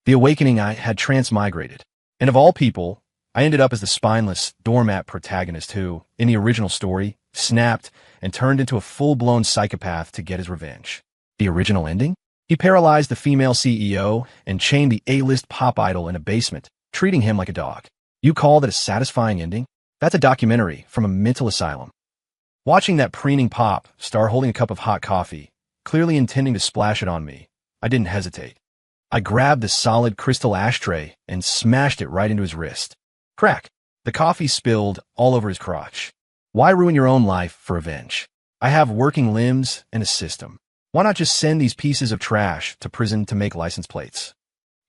The awakening I had transmigrated. And of all people, I ended up as the spineless, doormat protagonist who, in the original story, snapped and turned into a full-blown psychopath to get his revenge. The original ending? He paralyzed the female CEO and chained the A-list pop idol in a basement, treating him like a dog. You call that a satisfying ending? That's a documentary from a mental asylum. Watching that preening pop star holding a cup of hot coffee, clearly intending to splash it on me, I didn't hesitate. I grabbed the solid crystal ashtray and smashed it right into his wrist. Crack! The coffee spilled all over his crotch. Why ruin your own life for revenge? I have working limbs and a system. Why not just send these pieces of trash to prison to make license plates?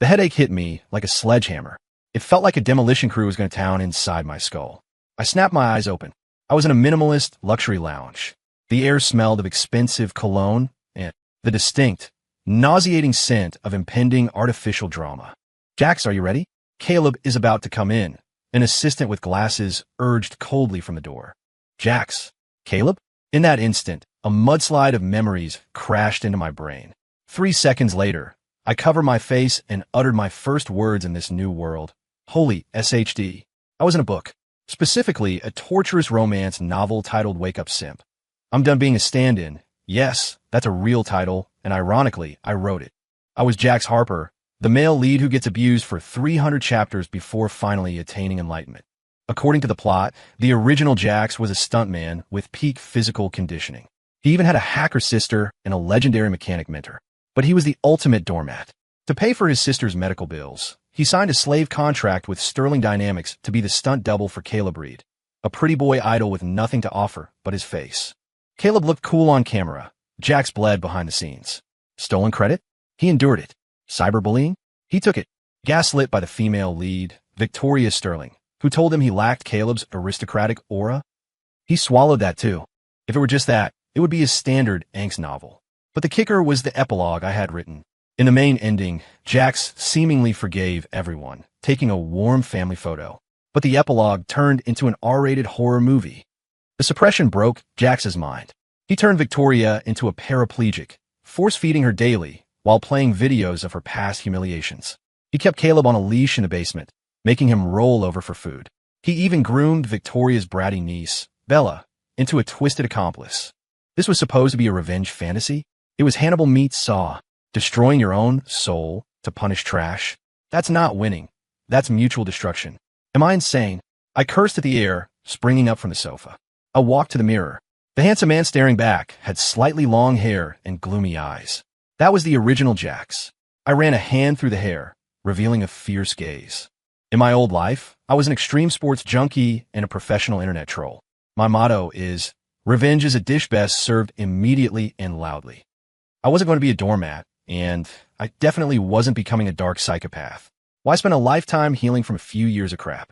The headache hit me like a sledgehammer. It felt like a demolition crew was going to town inside my skull. I snapped my eyes open. I was in a minimalist luxury lounge. The air smelled of expensive cologne and the distinct, nauseating scent of impending artificial drama. Jax, are you ready? Caleb is about to come in. An assistant with glasses urged coldly from the door. Jax. Caleb? In that instant, a mudslide of memories crashed into my brain. 3 seconds later, I covered my face and uttered my first words in this new world. Holy SHD. I was in a book. Specifically, a torturous romance novel titled Wake Up Simp. I'm done being a stand-in. Yes, that's a real title, and ironically, I wrote it. I was Jax Harper, the male lead who gets abused for 300 chapters before finally attaining enlightenment. According to the plot, the original Jax was a stuntman with peak physical conditioning. He even had a hacker sister and a legendary mechanic mentor. But he was the ultimate doormat. To pay for his sister's medical bills, he signed a slave contract with Sterling Dynamics to be the stunt double for Caleb Reed, a pretty boy idol with nothing to offer but his face. Caleb looked cool on camera. Jax bled behind the scenes. Stolen credit? He endured it. Cyberbullying? He took it. Gaslit by the female lead, Victoria Sterling, who told him he lacked Caleb's aristocratic aura? He swallowed that too. If it were just that, it would be a standard angst novel. But the kicker was the epilogue I had written. In the main ending, Jax seemingly forgave everyone, taking a warm family photo. But the epilogue turned into an R-rated horror movie. The suppression broke Jax's mind. He turned Victoria into a paraplegic, force-feeding her daily while playing videos of her past humiliations. He kept Caleb on a leash in the basement, making him roll over for food. He even groomed Victoria's bratty niece, Bella, into a twisted accomplice. This was supposed to be a revenge fantasy? It was Hannibal meets Saw. Destroying your own soul to punish trash? That's not winning. That's mutual destruction. Am I insane? I cursed at the air, springing up from the sofa. I walked to the mirror. The handsome man staring back had slightly long hair and gloomy eyes. That was the original Jax. I ran a hand through the hair, revealing a fierce gaze. In my old life, I was an extreme sports junkie and a professional internet troll. My motto is, revenge is a dish best served immediately and loudly. I wasn't going to be a doormat, and I definitely wasn't becoming a dark psychopath. Why spend a lifetime healing from a few years of crap?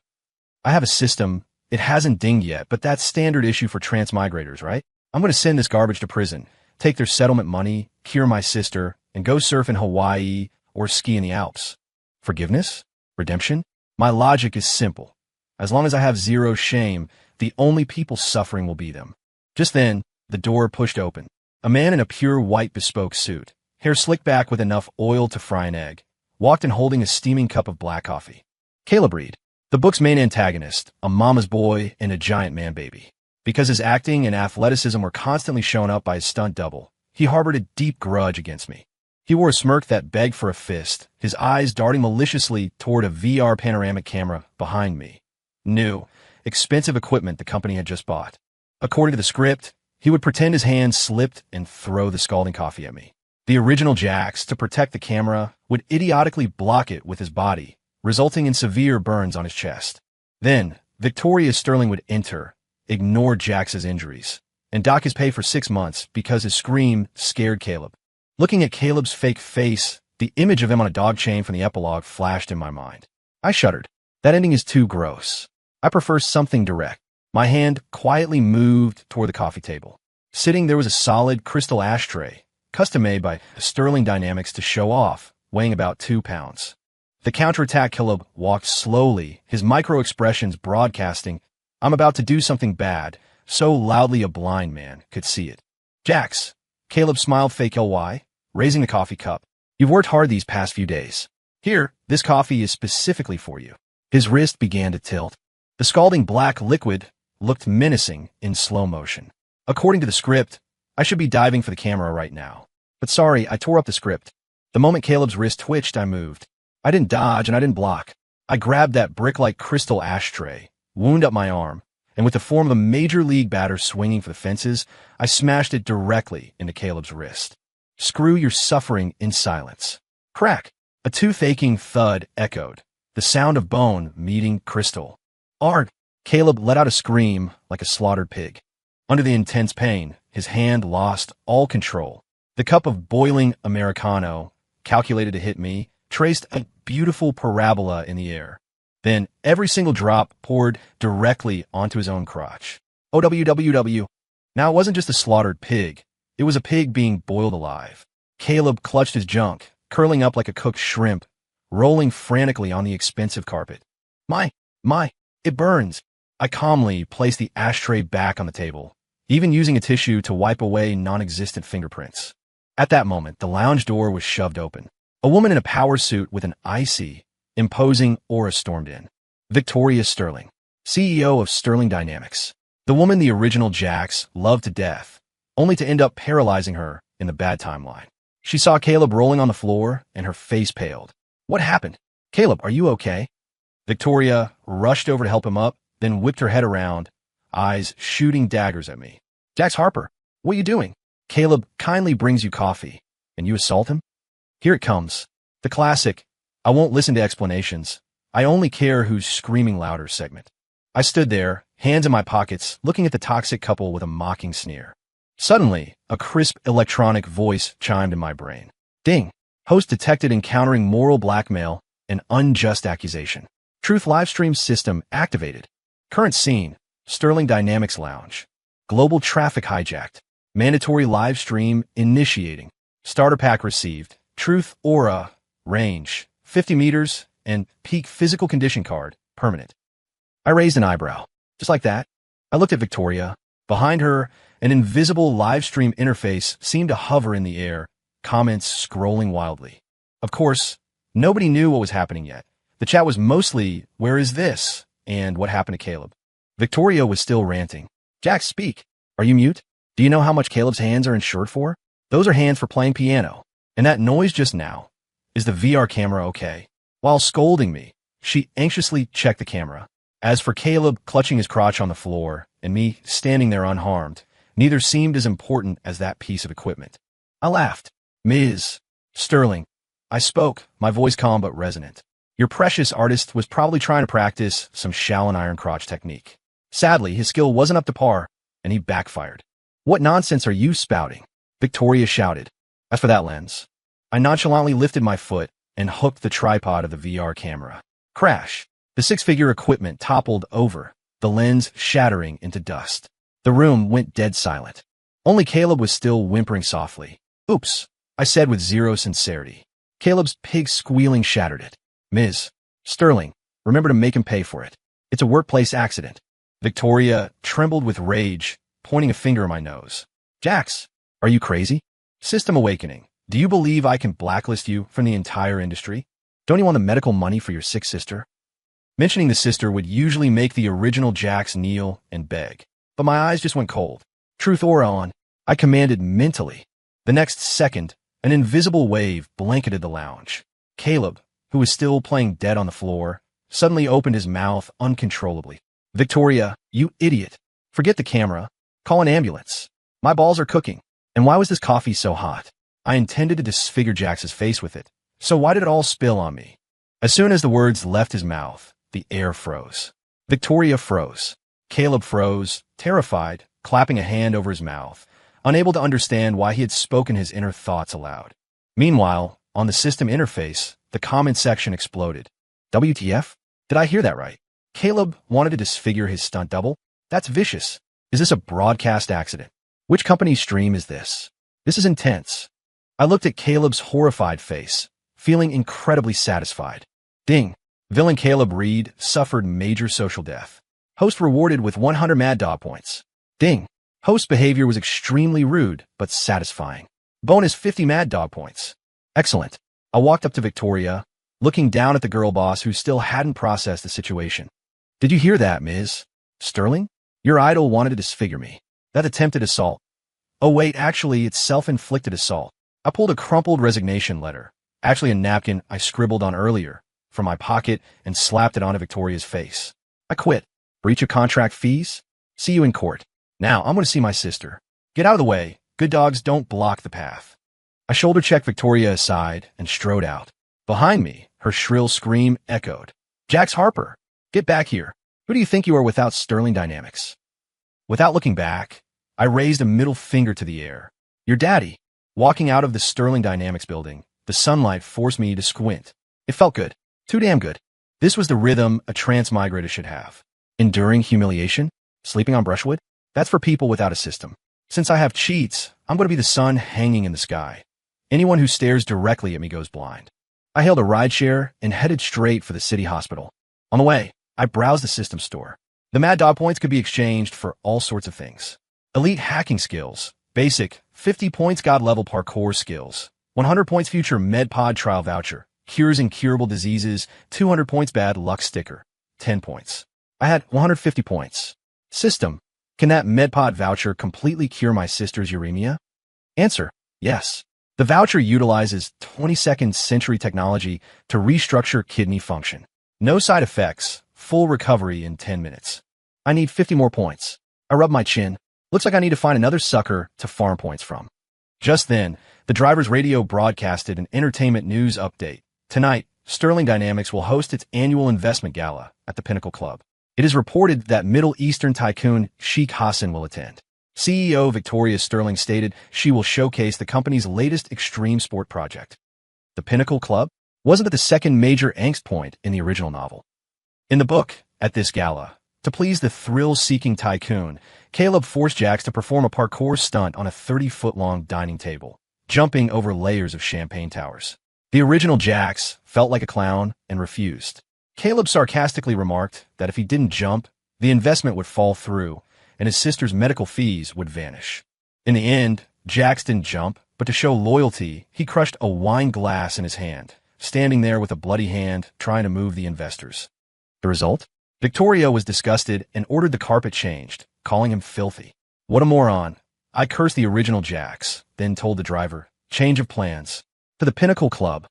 I have a system. It hasn't dinged yet, but that's standard issue for transmigrators, right? I'm going to send this garbage to prison, take their settlement money, cure my sister, and go surf in Hawaii or ski in the Alps. Forgiveness? Redemption? My logic is simple. As long as I have zero shame, the only people suffering will be them. Just then, the door pushed open. A man in a pure white bespoke suit, hair slicked back with enough oil to fry an egg, walked in holding a steaming cup of black coffee. Caleb Reed, the book's main antagonist, a mama's boy and a giant man baby. Because his acting and athleticism were constantly shown up by his stunt double, he harbored a deep grudge against me. He wore a smirk that begged for a fist, his eyes darting maliciously toward a VR panoramic camera behind me. New, expensive equipment the company had just bought. According to the script, he would pretend his hand slipped and throw the scalding coffee at me. The original Jax, to protect the camera, would idiotically block it with his body, resulting in severe burns on his chest. Then, Victoria Sterling would enter, ignore Jax's injuries, and dock his pay for 6 months because his scream scared Caleb. Looking at Caleb's fake face, the image of him on a dog chain from the epilogue flashed in my mind. I shuddered. That ending is too gross. I prefer something direct. My hand quietly moved toward the coffee table. Sitting there was a solid crystal ashtray, custom-made by Sterling Dynamics to show off, weighing about 2 pounds. The counterattack Caleb walked slowly, his micro-expressions broadcasting, "I'm about to do something bad," so loudly a blind man could see it. "Jax," Caleb smiled fake LY, raising the coffee cup. "You've worked hard these past few days." Here, this coffee is specifically for you. His wrist began to tilt. The scalding black liquid looked menacing in slow motion. According to the script, I should be diving for the camera right now. But sorry, I tore up the script. The moment Caleb's wrist twitched, I moved. I didn't dodge and I didn't block. I grabbed that brick-like crystal ashtray, wound up my arm, and with the form of a major league batter swinging for the fences, I smashed it directly into Caleb's wrist. Screw your suffering in silence. Crack! A tooth-aching thud echoed, the sound of bone meeting crystal. Arg! Caleb let out a scream like a slaughtered pig. Under the intense pain, his hand lost all control. The cup of boiling Americano, calculated to hit me, traced a beautiful parabola in the air. Then every single drop poured directly onto his own crotch. OWWW. Now it wasn't just a slaughtered pig. It was a pig being boiled alive. Caleb clutched his junk, curling up like a cooked shrimp, rolling frantically on the expensive carpet. My, it burns. I calmly placed the ashtray back on the table, even using a tissue to wipe away non-existent fingerprints. At that moment, the lounge door was shoved open. A woman in a power suit with an icy, imposing aura stormed in. Victoria Sterling, CEO of Sterling Dynamics. The woman the original Jax loved to death, only to end up paralyzing her in the bad timeline. She saw Caleb rolling on the floor, and her face paled. What happened? Caleb, are you okay? Victoria rushed over to help him up, then whipped her head around, eyes shooting daggers at me. Jax Harper, what are you doing? Caleb kindly brings you coffee, and you assault him? Here it comes. The classic, I won't listen to explanations. I only care who's screaming louder segment. I stood there, hands in my pockets, looking at the toxic couple with a mocking sneer. Suddenly, a crisp electronic voice chimed in my brain. Ding! Host detected encountering moral blackmail and unjust accusation. Truth livestream system activated. Current scene, Sterling Dynamics Lounge. Global traffic hijacked. Mandatory live stream initiating. Starter pack received. Truth aura, range, 50 meters, and peak physical condition card, permanent. I raised an eyebrow. Just like that. I looked at Victoria. Behind her, an invisible live stream interface seemed to hover in the air, comments scrolling wildly. Of course, nobody knew what was happening yet. The chat was mostly, where is this? And what happened to Caleb? Victoria was still ranting. Jax, speak. Are you mute? Do you know how much Caleb's hands are insured for? Those are hands for playing piano. And that noise just now. Is the VR camera okay? While scolding me, she anxiously checked the camera. As for Caleb clutching his crotch on the floor and me standing there unharmed, neither seemed as important as that piece of equipment. I laughed. Ms. Sterling. I spoke, my voice calm but resonant. Your precious artist was probably trying to practice some shallow iron crotch technique. Sadly, his skill wasn't up to par, and he backfired. What nonsense are you spouting? Victoria shouted. As for that lens, I nonchalantly lifted my foot and hooked the tripod of the VR camera. Crash! The six-figure equipment toppled over, the lens shattering into dust. The room went dead silent. Only Caleb was still whimpering softly. Oops, I said with zero sincerity. Caleb's pig squealing shattered it. Ms. Sterling, remember to make him pay for it. It's a workplace accident. Victoria trembled with rage, pointing a finger at my nose. Jax, are you crazy? System awakening. Do you believe I can blacklist you from the entire industry? Don't you want the medical money for your sick sister? Mentioning the sister would usually make the original Jax kneel and beg, but my eyes just went cold. Truth aura on, I commanded mentally. The next second, an invisible wave blanketed the lounge. Caleb, who was still playing dead on the floor, suddenly opened his mouth uncontrollably. Victoria, you idiot. Forget the camera. Call an ambulance. My balls are cooking. And why was this coffee so hot? I intended to disfigure Jax's face with it, so why did it all spill on me? As soon as the words left his mouth, the air froze. Victoria froze. Caleb froze, terrified, clapping a hand over his mouth, unable to understand why he had spoken his inner thoughts aloud. Meanwhile, on the system interface, the comment section exploded. WTF? Did I hear that right? Caleb wanted to disfigure his stunt double? That's vicious. Is this a broadcast accident? Which company's stream is this? This is intense. I looked at Caleb's horrified face, feeling incredibly satisfied. Ding. Villain Caleb Reed suffered major social death. Host rewarded with 100 Mad Dog points. Ding. Host behavior was extremely rude, but satisfying. Bonus 50 Mad Dog points. Excellent. I walked up to Victoria, looking down at the girl boss who still hadn't processed the situation. Did you hear that, Ms. Sterling? Your idol wanted to disfigure me. That attempted assault. Oh wait, actually, it's self-inflicted assault. I pulled a crumpled resignation letter, actually a napkin I scribbled on earlier, from my pocket and slapped it onto Victoria's face. I quit. Breach of contract fees? See you in court. Now, I'm going to see my sister. Get out of the way. Good dogs don't block the path. I shoulder-checked Victoria aside and strode out. Behind me, her shrill scream echoed. Jax Harper, get back here. Who do you think you are without Sterling Dynamics? Without looking back, I raised a middle finger to the air. Your daddy. Walking out of the Sterling Dynamics building, the sunlight forced me to squint. It felt good. Too damn good. This was the rhythm a transmigrator should have. Enduring humiliation? Sleeping on brushwood? That's for people without a system. Since I have cheats, I'm going to be the sun hanging in the sky. Anyone who stares directly at me goes blind. I hailed a rideshare and headed straight for the city hospital. On the way, I browsed the system store. The Mad Dog points could be exchanged for all sorts of things. Elite hacking skills, basic, 50 points God-level parkour skills, 100 points future MedPod trial voucher, cures incurable diseases, 200 points bad luck sticker, 10 points. I had 150 points. System, can that MedPod voucher completely cure my sister's uremia? Answer, yes. The voucher utilizes 22nd century technology to restructure kidney function. No side effects, full recovery in 10 minutes. I need 50 more points. I rub my chin. Looks like I need to find another sucker to farm points from. Just then, the driver's radio broadcasted an entertainment news update. Tonight, Sterling Dynamics will host its annual investment gala at the Pinnacle Club. It is reported that Middle Eastern tycoon Sheikh Hassan will attend. CEO Victoria Sterling stated she will showcase the company's latest extreme sport project. The Pinnacle Club? Wasn't it the second major angst point in the original novel? In the book, at this gala, to please the thrill-seeking tycoon, Caleb forced Jax to perform a parkour stunt on a 30-foot-long dining table, jumping over layers of champagne towers. The original Jax felt like a clown and refused. Caleb sarcastically remarked that if he didn't jump, the investment would fall through, and his sister's medical fees would vanish. In the end, Jax didn't jump, but to show loyalty, he crushed a wine glass in his hand, standing there with a bloody hand trying to move the investors. The result? Victoria was disgusted and ordered the carpet changed, calling him filthy. What a moron. I cursed the original Jax, then told the driver, change of plans. To the Pinnacle Club.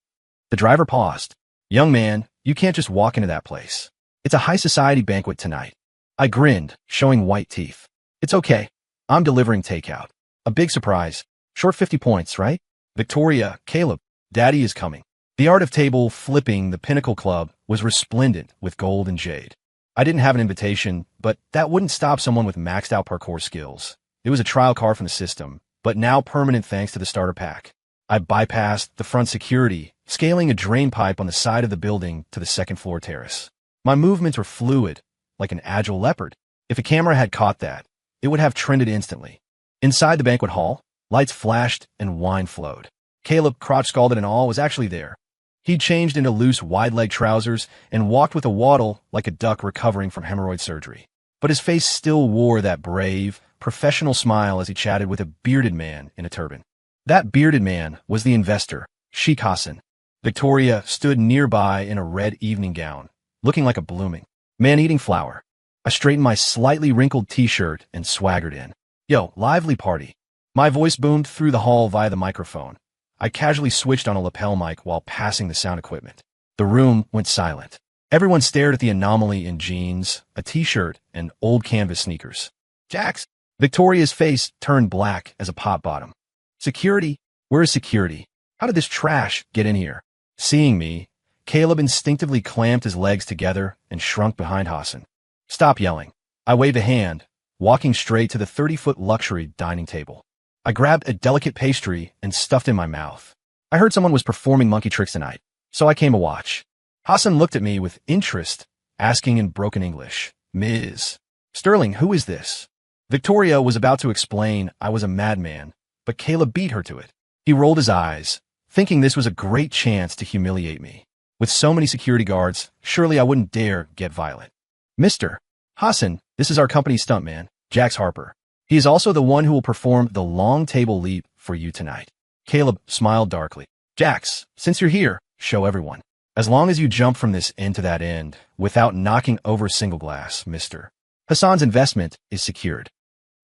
The driver paused. Young man, you can't just walk into that place. It's a high society banquet tonight. I grinned, showing white teeth. It's okay. I'm delivering takeout. A big surprise. Short 50 points, right? Victoria, Caleb, Daddy is coming. The art of table flipping the Pinnacle Club was resplendent with gold and jade. I didn't have an invitation, but that wouldn't stop someone with maxed out parkour skills. It was a trial card from the system, but now permanent thanks to the starter pack. I bypassed the front security, scaling a drain pipe on the side of the building to the second floor terrace. My movements were fluid, like an agile leopard. If a camera had caught that, it would have trended instantly. Inside the banquet hall, lights flashed and wine flowed. Caleb, crotch scalded and all, was actually there. He'd changed into loose, wide-leg trousers and walked with a waddle like a duck recovering from hemorrhoid surgery. But his face still wore that brave, professional smile as he chatted with a bearded man in a turban. That bearded man was the investor, Sheikh Hassan. Victoria stood nearby in a red evening gown, looking like a blooming man-eating flower. I straightened my slightly wrinkled t-shirt and swaggered in. Yo, lively party. My voice boomed through the hall via the microphone. I casually switched on a lapel mic while passing the sound equipment. The room went silent. Everyone stared at the anomaly in jeans, a t-shirt, and old canvas sneakers. Jax! Victoria's face turned black as a pot bottom. Security? Where is security? How did this trash get in here? Seeing me, Caleb instinctively clamped his legs together and shrunk behind Hassan. Stop yelling. I waved a hand, walking straight to the 30-foot luxury dining table. I grabbed a delicate pastry and stuffed it in my mouth. I heard someone was performing monkey tricks tonight, so I came to watch. Hassan looked at me with interest, asking in broken English, Ms. Sterling, who is this? Victoria was about to explain I was a madman, but Caleb beat her to it. He rolled his eyes, thinking this was a great chance to humiliate me. With so many security guards, surely I wouldn't dare get violent. Mr. Hassan, this is our company stuntman, Jax Harper. He is also the one who will perform the long table leap for you tonight. Caleb smiled darkly. Jax, since you're here, show everyone. As long as you jump from this end to that end without knocking over a single glass, mister, Hassan's investment is secured.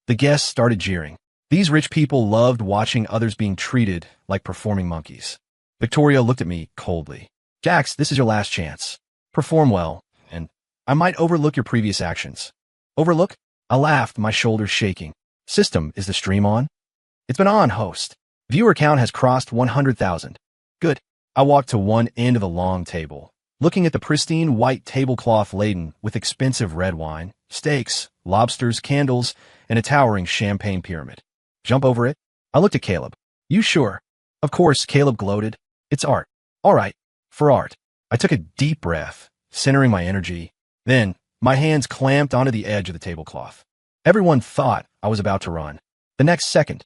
The guests started jeering. These rich people loved watching others being treated like performing monkeys. Victoria looked at me coldly. Jax, this is your last chance. Perform well, and I might overlook your previous actions. Overlook? I laughed, my shoulders shaking. System, is the stream on? It's been on, host. Viewer count has crossed 100,000. Good. I walked to one end of the long table, looking at the pristine white tablecloth laden with expensive red wine, steaks, lobsters, candles, and a towering champagne pyramid. Jump over it? I looked at Caleb. You sure? Of course, Caleb gloated. It's art. All right, for art. I took a deep breath, centering my energy. Then, my hands clamped onto the edge of the tablecloth. Everyone thought I was about to run. The next second,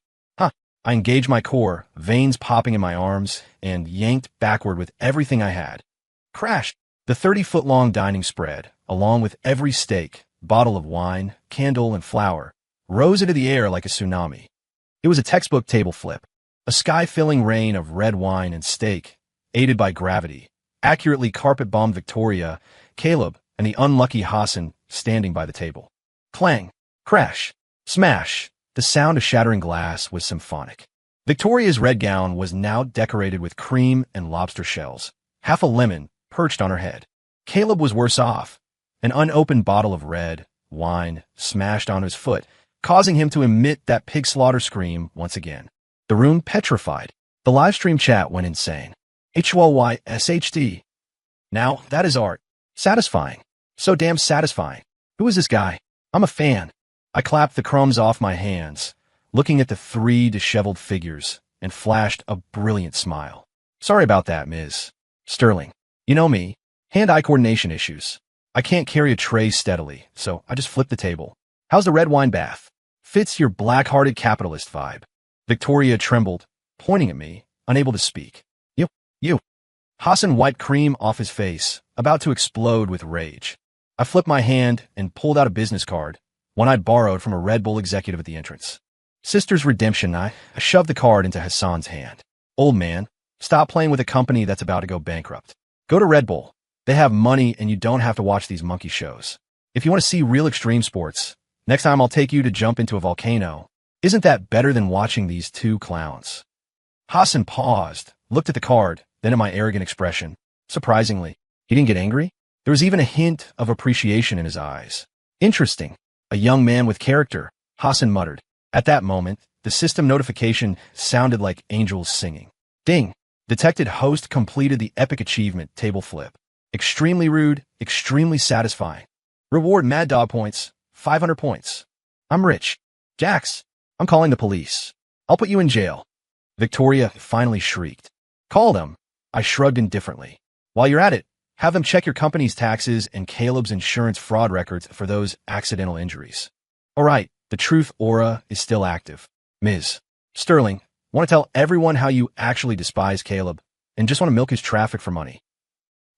I engaged my core, veins popping in my arms, and yanked backward with everything I had. Crash! The 30-foot-long dining spread, along with every steak, bottle of wine, candle, and flour, rose into the air like a tsunami. It was a textbook table flip, a sky-filling rain of red wine and steak, aided by gravity, accurately carpet-bombed Victoria, Caleb, and the unlucky Hassan standing by the table. Clang! Crash! Smash! The sound of shattering glass was symphonic. Victoria's red gown was now decorated with cream and lobster shells, half a lemon perched on her head. Caleb was worse off. An unopened bottle of red wine smashed on his foot, causing him to emit that pig slaughter scream once again. The room petrified. The live stream chat went insane. HLYSHD. Now, that is art. Satisfying. So damn satisfying. Who is this guy? I'm a fan. I clapped the crumbs off my hands, looking at the three disheveled figures, and flashed a brilliant smile. Sorry about that, Ms. Sterling. You know me. Hand-eye coordination issues. I can't carry a tray steadily, so I just flipped the table. How's the red wine bath? Fits your black-hearted capitalist vibe. Victoria trembled, pointing at me, unable to speak. You. Hassan wiped cream off his face, about to explode with rage. I flipped my hand and pulled out a business card, one I'd borrowed from a Red Bull executive at the entrance. Sister's Redemption. I shoved the card into Hassan's hand. Old man, stop playing with a company that's about to go bankrupt. Go to Red Bull. They have money and you don't have to watch these monkey shows. If you want to see real extreme sports, next time I'll take you to jump into a volcano. Isn't that better than watching these two clowns? Hassan paused, looked at the card, then at my arrogant expression. Surprisingly, he didn't get angry. There was even a hint of appreciation in his eyes. Interesting. A young man with character, Hassan muttered. At that moment, the system notification sounded like angels singing. Ding! Detected host completed the epic achievement table flip. Extremely rude, extremely satisfying. Reward Mad Dog points, 500 points. I'm rich. Jax, I'm calling the police. I'll put you in jail. Victoria finally shrieked. Call them. I shrugged indifferently. While you're at it, have them check your company's taxes and Caleb's insurance fraud records for those accidental injuries. All right, the truth aura is still active. Ms. Sterling, want to tell everyone how you actually despise Caleb and just want to milk his traffic for money.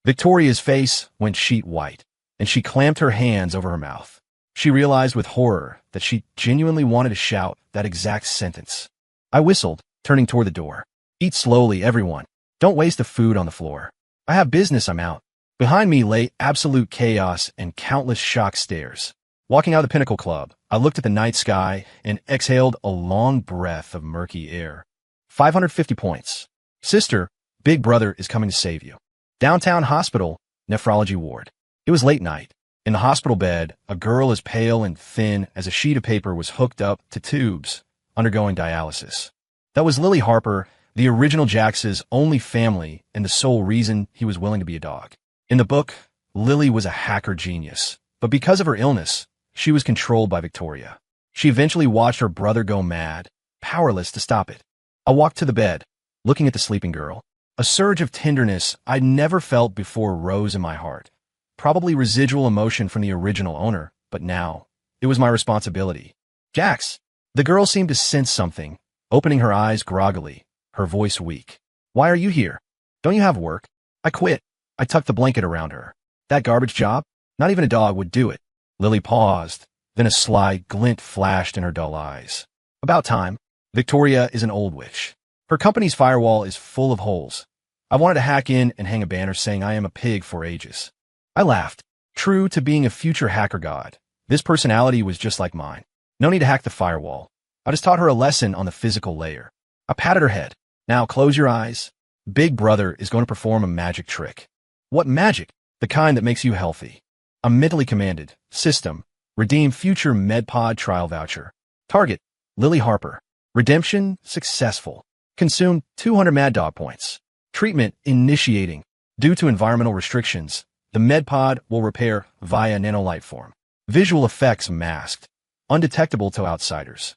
Victoria's face went sheet white, and she clamped her hands over her mouth. She realized with horror that she genuinely wanted to shout that exact sentence. I whistled, turning toward the door. Eat slowly, everyone. Don't waste the food on the floor. I have business, I'm out. Behind me lay absolute chaos and countless shocked stares. Walking out of the Pinnacle Club, I looked at the night sky and exhaled a long breath of murky air. 550 points. Sister, Big Brother is coming to save you. Downtown hospital, nephrology ward. It was late night. In the hospital bed, a girl as pale and thin as a sheet of paper was hooked up to tubes, undergoing dialysis. That was Lily Harper, the original Jax's only family and the sole reason he was willing to be a dog. In the book, Lily was a hacker genius, but because of her illness, she was controlled by Victoria. She eventually watched her brother go mad, powerless to stop it. I walked to the bed, looking at the sleeping girl. A surge of tenderness I'd never felt before rose in my heart. Probably residual emotion from the original owner, but now, it was my responsibility. Jax! The girl seemed to sense something, opening her eyes groggily, her voice weak. Why are you here? Don't you have work? I quit. I tucked the blanket around her. That garbage job? Not even a dog would do it. Lily paused, then a sly glint flashed in her dull eyes. About time. Victoria is an old witch. Her company's firewall is full of holes. I wanted to hack in and hang a banner saying I am a pig for ages. I laughed. True to being a future hacker god, this personality was just like mine. No need to hack the firewall. I just taught her a lesson on the physical layer. I patted her head. Now close your eyes. Big Brother is going to perform a magic trick. What magic? The kind that makes you healthy. I'm mentally commanded. System. Redeem future MedPod trial voucher. Target. Lily Harper. Redemption successful. Consume 200 Mad Dog points. Treatment initiating. Due to environmental restrictions, the MedPod will repair via nanolight form. Visual effects masked. Undetectable to outsiders.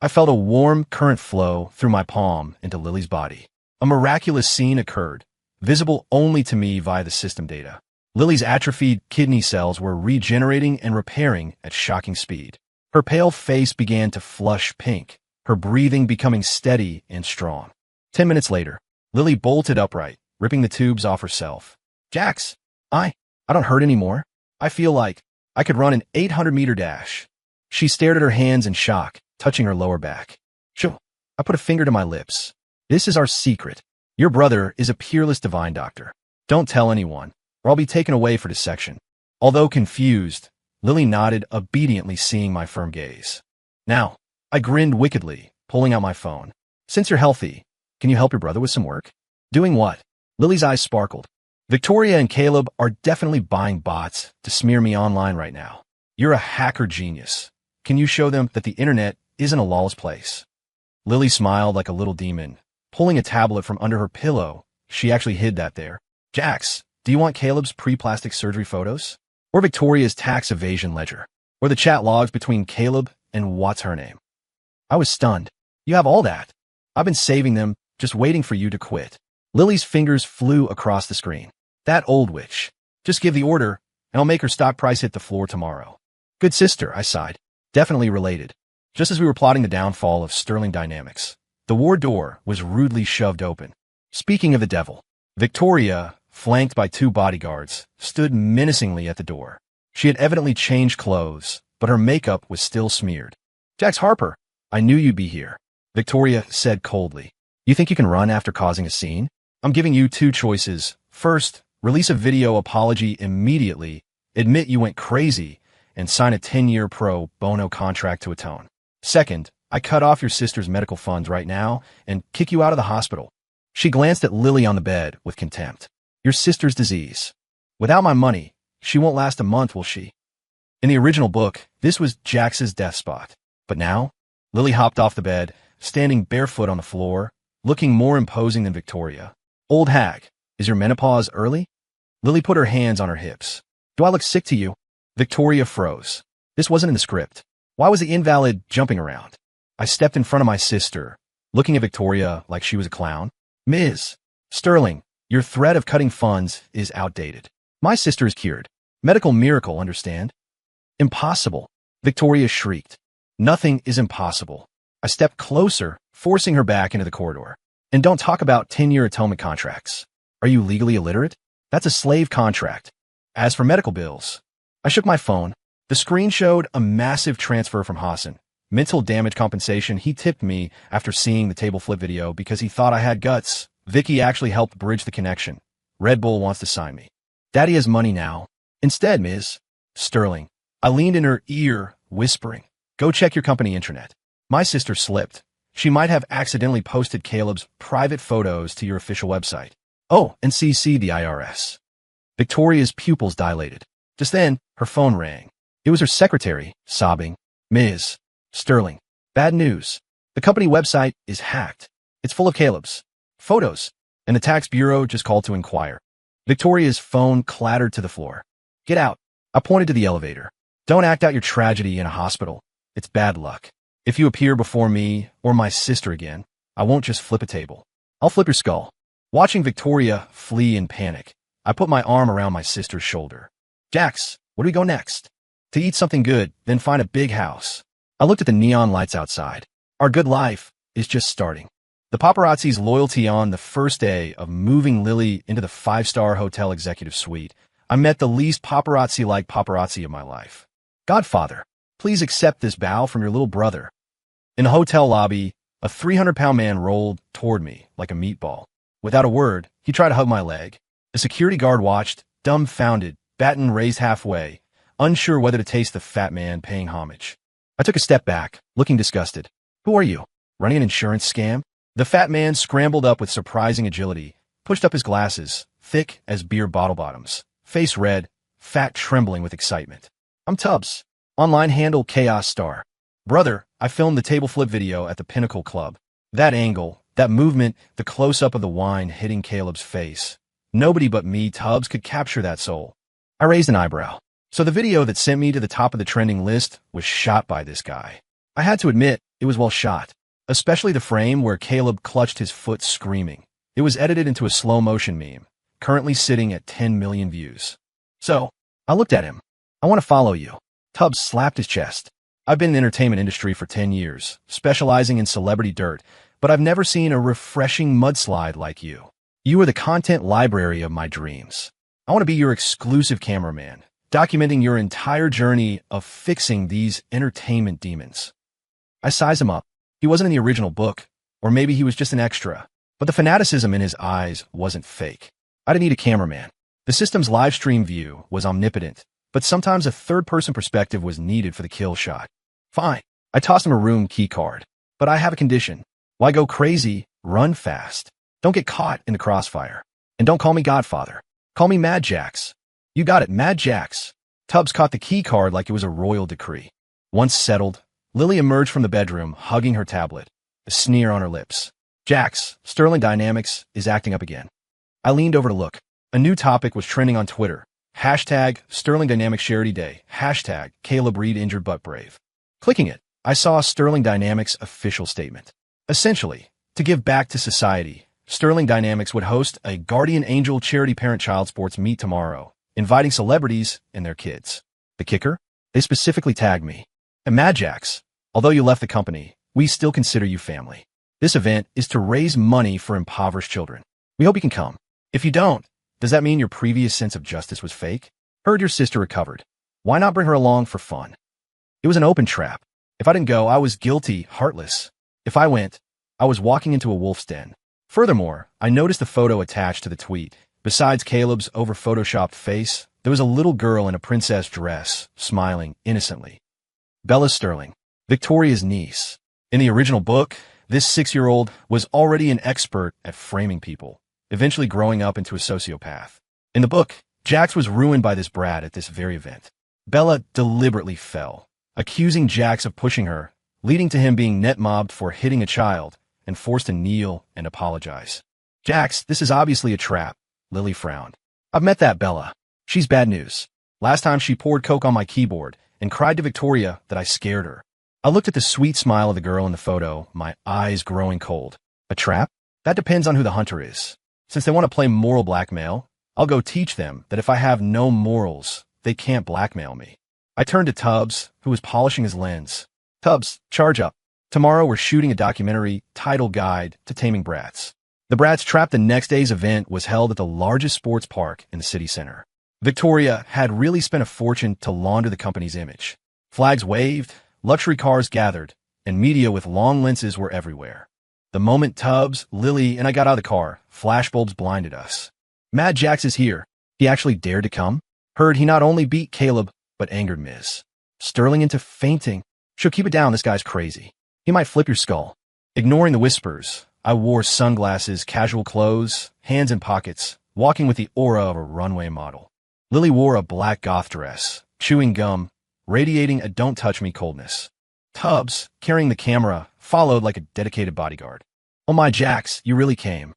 I felt a warm current flow through my palm into Lily's body. A miraculous scene occurred, visible only to me via the system data. Lily's atrophied kidney cells were regenerating and repairing at shocking speed. Her pale face began to flush pink, her breathing becoming steady and strong. 10 minutes later, Lily bolted upright, ripping the tubes off herself. Jax, I don't hurt anymore. I feel like I could run an 800-meter dash. She stared at her hands in shock, touching her lower back. Shoo, I put a finger to my lips. This is our secret. Your brother is a peerless divine doctor. Don't tell anyone, or I'll be taken away for dissection. Although confused, Lily nodded obediently, seeing my firm gaze. Now, I grinned wickedly, pulling out my phone. Since you're healthy, can you help your brother with some work? Doing what? Lily's eyes sparkled. Victoria and Caleb are definitely buying bots to smear me online right now. You're a hacker genius. Can you show them that the internet isn't a lawless place? Lily smiled like a little demon, pulling a tablet from under her pillow. She actually hid that there. Jax, do you want Caleb's pre-plastic surgery photos? Or Victoria's tax evasion ledger? Or the chat logs between Caleb and what's her name? I was stunned. You have all that? I've been saving them, just waiting for you to quit. Lily's fingers flew across the screen. That old witch. Just give the order, and I'll make her stock price hit the floor tomorrow. Good sister, I sighed. Definitely related. Just as we were plotting the downfall of Sterling Dynamics, the war door was rudely shoved open. Speaking of the devil, Victoria, flanked by 2 bodyguards, stood menacingly at the door. She had evidently changed clothes, but her makeup was still smeared. Jax Harper, I knew you'd be here, Victoria said coldly. You think you can run after causing a scene? I'm giving you 2 choices. First, release a video apology immediately, admit you went crazy, and sign a 10-year pro bono contract to atone. Second, I cut off your sister's medical funds right now and kick you out of the hospital. She glanced at Lily on the bed with contempt. Your sister's disease. Without my money, she won't last a month, will she? In the original book, this was Jax's death spot. But now, Lily hopped off the bed, standing barefoot on the floor, looking more imposing than Victoria. Old hag, is your menopause early? Lily put her hands on her hips. Do I look sick to you? Victoria froze. This wasn't in the script. Why was the invalid jumping around? I stepped in front of my sister, looking at Victoria like she was a clown. Ms. Sterling, your threat of cutting funds is outdated. My sister is cured. Medical miracle, understand? Impossible. Victoria shrieked. Nothing is impossible. I stepped closer, forcing her back into the corridor. And don't talk about 10-year atonement contracts. Are you legally illiterate? That's a slave contract. As for medical bills, I shook my phone. The screen showed a massive transfer from Hassan. Mental damage compensation he tipped me after seeing the table flip video because he thought I had guts. Vicky actually helped bridge the connection. Red Bull wants to sign me. Daddy has money now. Instead, Ms. Sterling, I leaned in her ear, whispering, go check your company intranet. My sister slipped. She might have accidentally posted Caleb's private photos to your official website. Oh, and CC the IRS. Victoria's pupils dilated. Just then, her phone rang. It was her secretary, sobbing. Ms. Sterling, bad news. The company website is hacked. It's full of Caleb's photos, and the tax bureau just called to inquire. Victoria's phone clattered to the floor. Get out. I pointed to the elevator. Don't act out your tragedy in a hospital. It's bad luck. If you appear before me or my sister again, I won't just flip a table. I'll flip your skull. Watching Victoria flee in panic, I put my arm around my sister's shoulder. Jax, where do we go next? To eat something good, then find a big house. I looked at the neon lights outside. Our good life is just starting. The paparazzi's loyalty on the first day of moving Lily into the 5-star hotel executive suite. I met the least paparazzi-like paparazzi of my life. Godfather, please accept this bow from your little brother. In the hotel lobby, a 300-pound man rolled toward me like a meatball. Without a word, He tried to hug my leg. The security guard watched, dumbfounded, baton raised halfway, unsure whether to taste the fat man paying homage. I took a step back, looking disgusted. Who are you? Running an insurance scam? The fat man scrambled up with surprising agility, pushed up his glasses, thick as beer bottle bottoms, face red, fat trembling with excitement. I'm Tubbs, online handle Chaos Star. Brother, I filmed the table flip video at the Pinnacle Club. That angle, that movement, the close-up of the wine hitting Caleb's face. Nobody but me, Tubbs, could capture that soul. I raised an eyebrow. So the video that sent me to the top of the trending list was shot by this guy. I had to admit, it was well shot. Especially the frame where Caleb clutched his foot screaming. It was edited into a slow-motion meme, currently sitting at 10 million views. So, I looked at him. I want to follow you. Tubbs slapped his chest. I've been in the entertainment industry for 10 years, specializing in celebrity dirt, but I've never seen a refreshing mudslide like you. You are the content library of my dreams. I want to be your exclusive cameraman, documenting your entire journey of fixing these entertainment demons. I sized him up. He wasn't in the original book, or maybe he was just an extra, but the fanaticism in his eyes wasn't fake. I didn't need a cameraman. The system's live stream view was omnipotent, but sometimes a third-person perspective was needed for the kill shot. Fine. I tossed him a room key card, but I have a condition. Why go crazy? Run fast. Don't get caught in the crossfire. And don't call me Godfather. Call me Mad Jax. You got it, Mad Jax. Tubbs caught the key card like it was a royal decree. Once settled, Lily emerged from the bedroom, hugging her tablet, a sneer on her lips. Jax, Sterling Dynamics is acting up again. I leaned over to look. A new topic was trending on Twitter. Hashtag Sterling Dynamics Charity Day. Hashtag Caleb Reed injured but brave. Clicking it, I saw Sterling Dynamics' official statement. Essentially, to give back to society, Sterling Dynamics would host a Guardian Angel charity parent-child sports meet tomorrow, inviting celebrities and their kids. The kicker? They specifically tagged me. And Mad Jax, although you left the company, we still consider you family. This event is to raise money for impoverished children. We hope you can come. If you don't, does that mean your previous sense of justice was fake? Heard your sister recovered. Why not bring her along for fun? It was an open trap. If I didn't go, I was guilty, heartless. If I went, I was walking into a wolf's den. Furthermore, I noticed the photo attached to the tweet. Besides Caleb's over-photoshopped face, there was a little girl in a princess dress, smiling innocently. Bella Sterling, Victoria's niece. In the original book, this 6-year-old was already an expert at framing people, eventually growing up into a sociopath. In the book, Jax was ruined by this brat at this very event. Bella deliberately fell, accusing Jax of pushing her, leading to him being net-mobbed for hitting a child and forced to kneel and apologize. Jax, this is obviously a trap. Lily frowned. I've met that Bella. She's bad news. Last time she poured Coke on my keyboard and cried to Victoria that I scared her. I looked at the sweet smile of the girl in the photo, my eyes growing cold. A trap? That depends on who the hunter is. Since they want to play moral blackmail, I'll go teach them that if I have no morals, they can't blackmail me. I turned to Tubbs, who was polishing his lens. Tubbs, charge up. Tomorrow we're shooting a documentary titled Guide to Taming Brats. The Brats Trapped. The next day's event was held at the largest sports park in the city center. Victoria had really spent a fortune to launder the company's image. Flags waved, luxury cars gathered, and media with long lenses were everywhere. The moment Tubbs, Lily, and I got out of the car, flashbulbs blinded us. Mad Jax is here. He actually dared to come. Heard he not only beat Caleb, but angered Miz Sterling into fainting. She'll keep it down, this guy's crazy. He might flip your skull. Ignoring the whispers, I wore sunglasses, casual clothes, hands in pockets, walking with the aura of a runway model. Lily wore a black goth dress, chewing gum, radiating a don't-touch-me coldness. Tubbs, carrying the camera, followed like a dedicated bodyguard. Oh my Jax, you really came.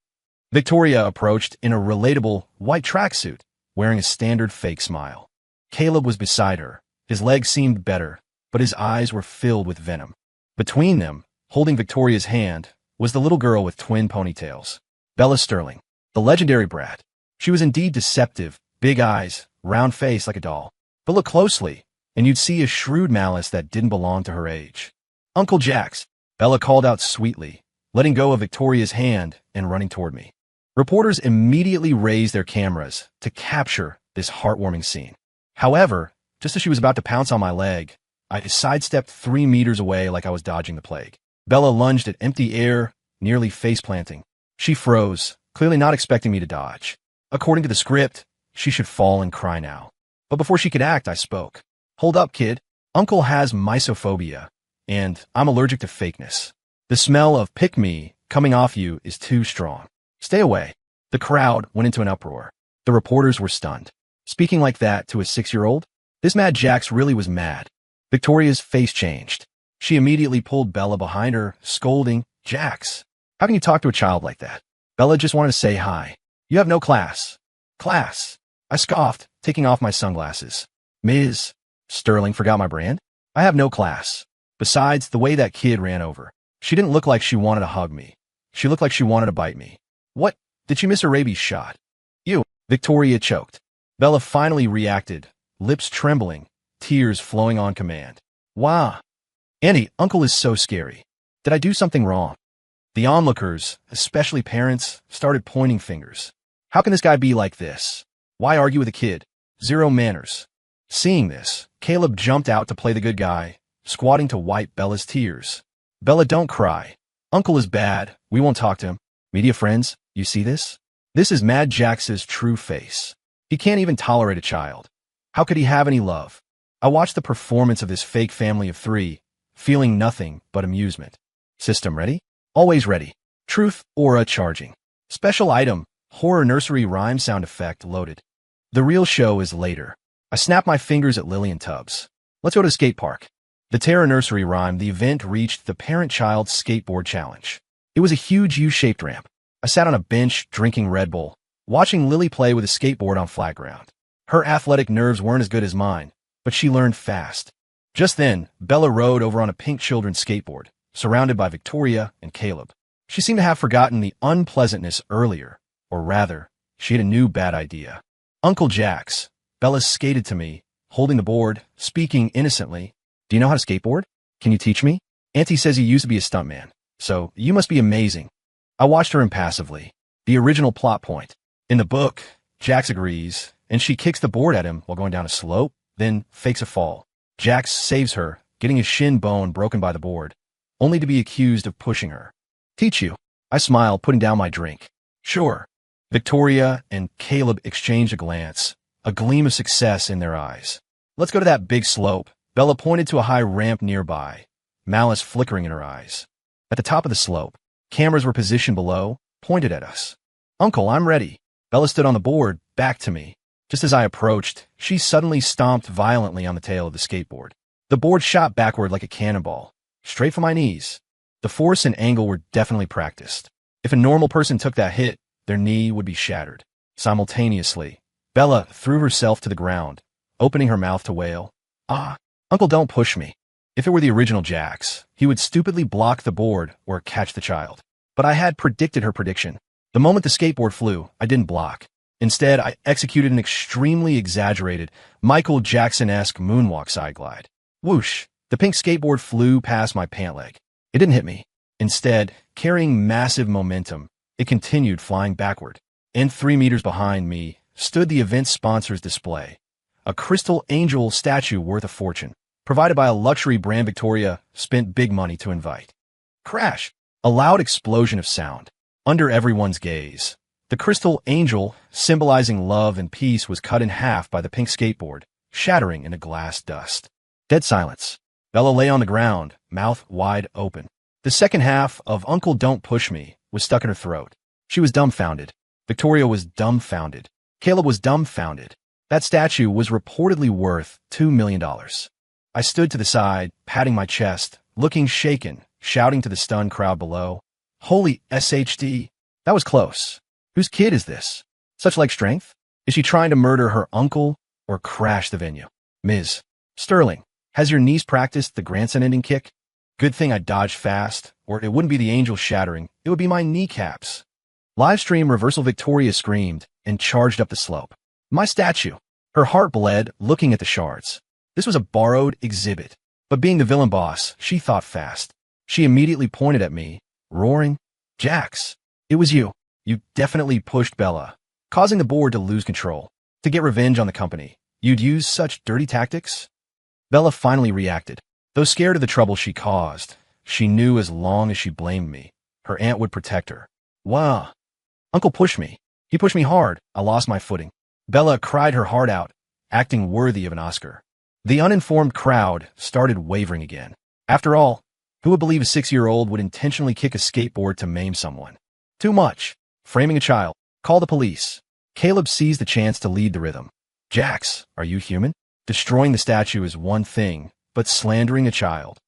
Victoria approached in a relatable white tracksuit, wearing a standard fake smile. Caleb was beside her. His legs seemed better, but his eyes were filled with venom. Between them, holding Victoria's hand, was the little girl with twin ponytails. Bella Sterling, the legendary brat. She was indeed deceptive, big eyes, round face like a doll. But look closely, and you'd see a shrewd malice that didn't belong to her age. Uncle Jax, Bella called out sweetly, letting go of Victoria's hand and running toward me. Reporters immediately raised their cameras to capture this heartwarming scene. However, just as she was about to pounce on my leg, I sidestepped 3 meters away like I was dodging the plague. Bella lunged at empty air, nearly face-planting. She froze, clearly not expecting me to dodge. According to the script, she should fall and cry now. But before she could act, I spoke. Hold up, kid. Uncle has mysophobia, and I'm allergic to fakeness. The smell of pick-me coming off you is too strong. Stay away. The crowd went into an uproar. The reporters were stunned. Speaking like that to a 6-year-old? This Mad Jax really was mad. Victoria's face changed. She immediately pulled Bella behind her, scolding, Jax, how can you talk to a child like that? Bella just wanted to say hi. You have no class. Class. I scoffed, taking off my sunglasses. Ms. Sterling forgot my brand? I have no class. Besides, the way that kid ran over. She didn't look like she wanted to hug me. She looked like she wanted to bite me. What? Did she miss her rabies shot? You. Victoria choked. Bella finally reacted, lips trembling, tears flowing on command. Wow. Andy, Uncle is so scary. Did I do something wrong? The onlookers, especially parents, started pointing fingers. How can this guy be like this? Why argue with a kid? Zero manners. Seeing this, Caleb jumped out to play the good guy, squatting to wipe Bella's tears. Bella, don't cry. Uncle is bad. We won't talk to him. Media friends, you see this? This is Mad Jax's true face. He can't even tolerate a child. How could he have any love? I watched the performance of this fake family of 3, feeling nothing but amusement. System ready? Always ready. Truth aura charging. Special item, horror nursery rhyme sound effect loaded. The real show is later. I snapped my fingers at Lillian Tubbs. Let's go to the skate park. The Terror Nursery rhyme, the event reached the parent-child skateboard challenge. It was a huge U-shaped ramp. I sat on a bench drinking Red Bull, watching Lily play with a skateboard on flat ground. Her athletic nerves weren't as good as mine, but she learned fast. Just then, Bella rode over on a pink children's skateboard, surrounded by Victoria and Caleb. She seemed to have forgotten the unpleasantness earlier, or rather, she had a new bad idea. Uncle Jax. Bella skated to me, holding the board, speaking innocently. Do you know how to skateboard? Can you teach me? Auntie says you used to be a stuntman, so you must be amazing. I watched her impassively. The original plot point. In the book, Jax agrees, and she kicks the board at him while going down a slope, then fakes a fall. Jax saves her, getting his shin bone broken by the board, only to be accused of pushing her. Teach you. I smiled, putting down my drink. Sure. Victoria and Caleb exchanged a glance, a gleam of success in their eyes. Let's go to that big slope. Bella pointed to a high ramp nearby, malice flickering in her eyes. At the top of the slope, cameras were positioned below, pointed at us. Uncle, I'm ready. Bella stood on the board, back to me. Just as I approached, she suddenly stomped violently on the tail of the skateboard. The board shot backward like a cannonball, straight for my knees. The force and angle were definitely practiced. If a normal person took that hit, their knee would be shattered. Simultaneously, Bella threw herself to the ground, opening her mouth to wail. Ah, Uncle, don't push me. If it were the original Jax, he would stupidly block the board or catch the child. But I had predicted her prediction. The moment the skateboard flew, I didn't block. Instead, I executed an extremely exaggerated, Michael Jackson-esque moonwalk side glide. Whoosh! The pink skateboard flew past my pant leg. It didn't hit me. Instead, carrying massive momentum, it continued flying backward. And 3 meters behind me stood the event sponsor's display, a crystal angel statue worth a fortune, provided by a luxury brand Victoria spent big money to invite. Crash! A loud explosion of sound. Under everyone's gaze, the crystal angel, symbolizing love and peace, was cut in half by the pink skateboard, shattering into glass dust. Dead silence. Bella lay on the ground, mouth wide open. The second half of Uncle Don't Push Me was stuck in her throat. She was dumbfounded. Victoria was dumbfounded. Caleb was dumbfounded. That statue was reportedly worth $2 million. I stood to the side, patting my chest, looking shaken, shouting to the stunned crowd below. Holy SHD. That was close. Whose kid is this? Such like strength? Is she trying to murder her uncle or crash the venue? Ms. Sterling, has your niece practiced the grandson ending kick? Good thing I dodged fast, or it wouldn't be the angel shattering, it would be my kneecaps. Livestream reversal. Victoria screamed and charged up the slope. My statue. Her heart bled, looking at the shards. This was a borrowed exhibit, but being the villain boss, she thought fast. She immediately pointed at me, roaring, Jax, it was you. You definitely pushed Bella, causing the board to lose control. To get revenge on the company, you'd use such dirty tactics? Bella finally reacted. Though scared of the trouble she caused, she knew as long as she blamed me, her aunt would protect her. Wow. Uncle pushed me. He pushed me hard. I lost my footing. Bella cried her heart out, acting worthy of an Oscar. The uninformed crowd started wavering again. After all, who would believe a 6-year-old would intentionally kick a skateboard to maim someone? Too much. Framing a child. Call the police. Caleb seized the chance to lead the rhythm. Jax, are you human? Destroying the statue is one thing, but slandering a child.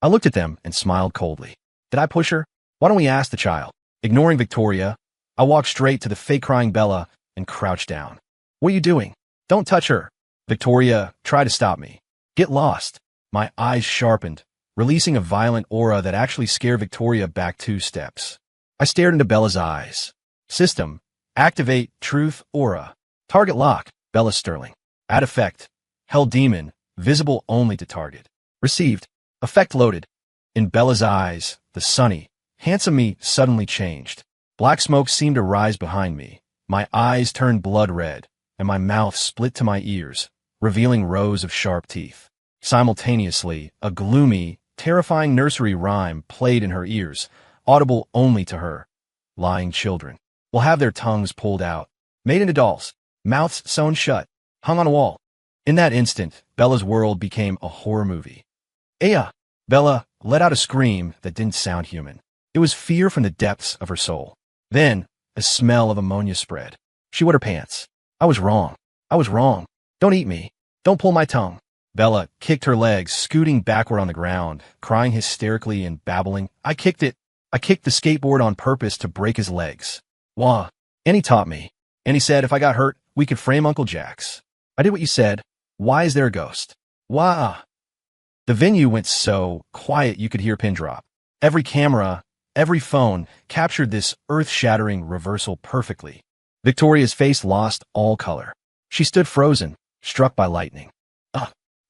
I looked at them and smiled coldly. Did I push her? Why don't we ask the child? Ignoring Victoria, I walked straight to the fake crying Bella and crouched down. What are you doing? Don't touch her. Victoria, try to stop me. Get lost. My eyes sharpened, releasing a violent aura that actually scared Victoria back 2 steps. I stared into Bella's eyes. System. Activate Truth Aura. Target lock. Bella Sterling. Add effect. Hell Demon. Visible only to target. Received. Effect loaded. In Bella's eyes, the sunny, handsome me suddenly changed. Black smoke seemed to rise behind me. My eyes turned blood red, and my mouth split to my ears, revealing rows of sharp teeth. Simultaneously, a gloomy, terrifying nursery rhyme played in her ears, audible only to her. Lying children will have their tongues pulled out, made into dolls, mouths sewn shut, hung on a wall. In that instant, Bella's world became a horror movie. Aya! Bella let out a scream that didn't sound human. It was fear from the depths of her soul. Then, a smell of ammonia spread. She wet her pants. I was wrong. I was wrong. Don't eat me. Don't pull my tongue. Bella kicked her legs, scooting backward on the ground, crying hysterically and babbling. I kicked it. I kicked the skateboard on purpose to break his legs. Wah. And he taught me. And he said if I got hurt, we could frame Uncle Jax. I did what you said. Why is there a ghost? Wah. The venue went so quiet you could hear a pin drop. Every camera, every phone captured this earth-shattering reversal perfectly. Victoria's face lost all color. She stood frozen, struck by lightning.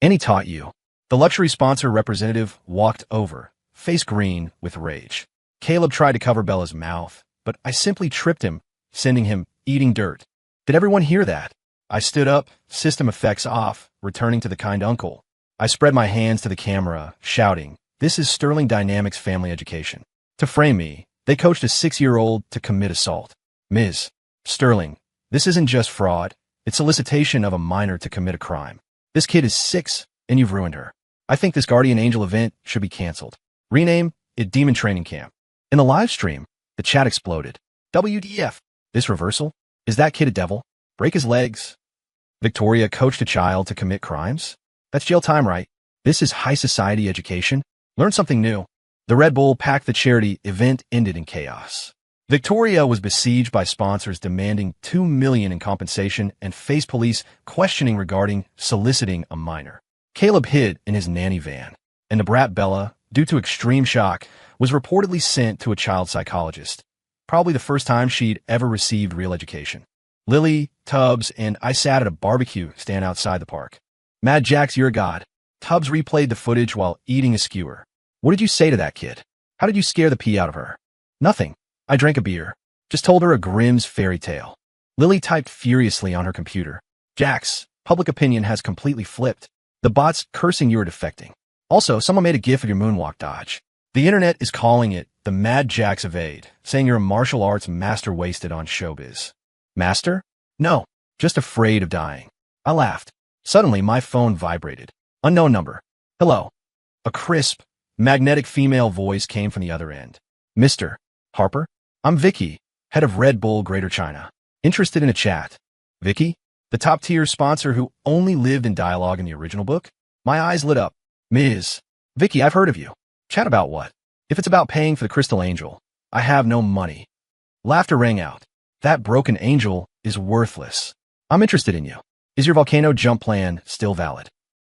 And he taught you. The luxury sponsor representative walked over, face green with rage. Caleb tried to cover Bella's mouth, but I simply tripped him, sending him eating dirt. Did everyone hear that? I stood up, system effects off, returning to the kind uncle. I spread my hands to the camera, shouting, "This is Sterling Dynamics family education." To frame me, they coached a 6-year-old to commit assault. Ms. Sterling, this isn't just fraud, it's solicitation of a minor to commit a crime. This kid is 6, and you've ruined her. I think this Guardian Angel event should be canceled. Rename it Demon Training Camp. In the live stream, the chat exploded. WDF? This reversal? Is that kid a devil? Break his legs. Victoria coached a child to commit crimes? That's jail time, right? This is high society education. Learn something new. The Red Bull Pack the Charity event ended in chaos. Victoria was besieged by sponsors demanding $2 million in compensation and faced police questioning regarding soliciting a minor. Caleb hid in his nanny van, and the brat Bella, due to extreme shock, was reportedly sent to a child psychologist. Probably the first time she'd ever received real education. Lily, Tubbs, and I sat at a barbecue stand outside the park. Mad Jax, you're a god. Tubbs replayed the footage while eating a skewer. What did you say to that kid? How did you scare the pee out of her? Nothing. I drank a beer. Just told her a Grimm's fairy tale. Lily typed furiously on her computer. Jax, public opinion has completely flipped. The bot's cursing you are defecting. Also, someone made a gif of your moonwalk dodge. The internet is calling it the Mad Jax evade, saying you're a martial arts master wasted on showbiz. Master? No, just afraid of dying. I laughed. Suddenly, my phone vibrated. Unknown number. Hello. A crisp, magnetic female voice came from the other end. Mr. Harper? I'm Vicky, head of Red Bull Greater China. Interested in a chat. Vicky? The top-tier sponsor who only lived in dialogue in the original book? My eyes lit up. Ms. Vicky, I've heard of you. Chat about what? If it's about paying for the Crystal Angel, I have no money. Laughter rang out. That broken angel is worthless. I'm interested in you. Is your volcano jump plan still valid?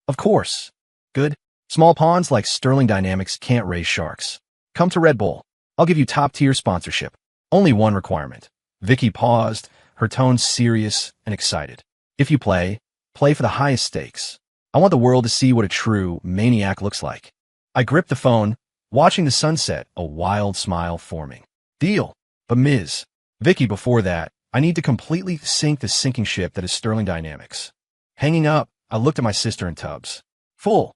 Of course. Good. Small ponds like Sterling Dynamics can't raise sharks. Come to Red Bull. I'll give you top-tier sponsorship. Only one requirement. Vicky paused, her tone serious and excited. If you play for the highest stakes. I want the world to see what a true maniac looks like. I gripped the phone, watching the sunset, a wild smile forming. Deal. But Ms. Vicky, before that, I need to completely sink the sinking ship that is Sterling Dynamics. Hanging up, I looked at my sister and Tubbs. Full.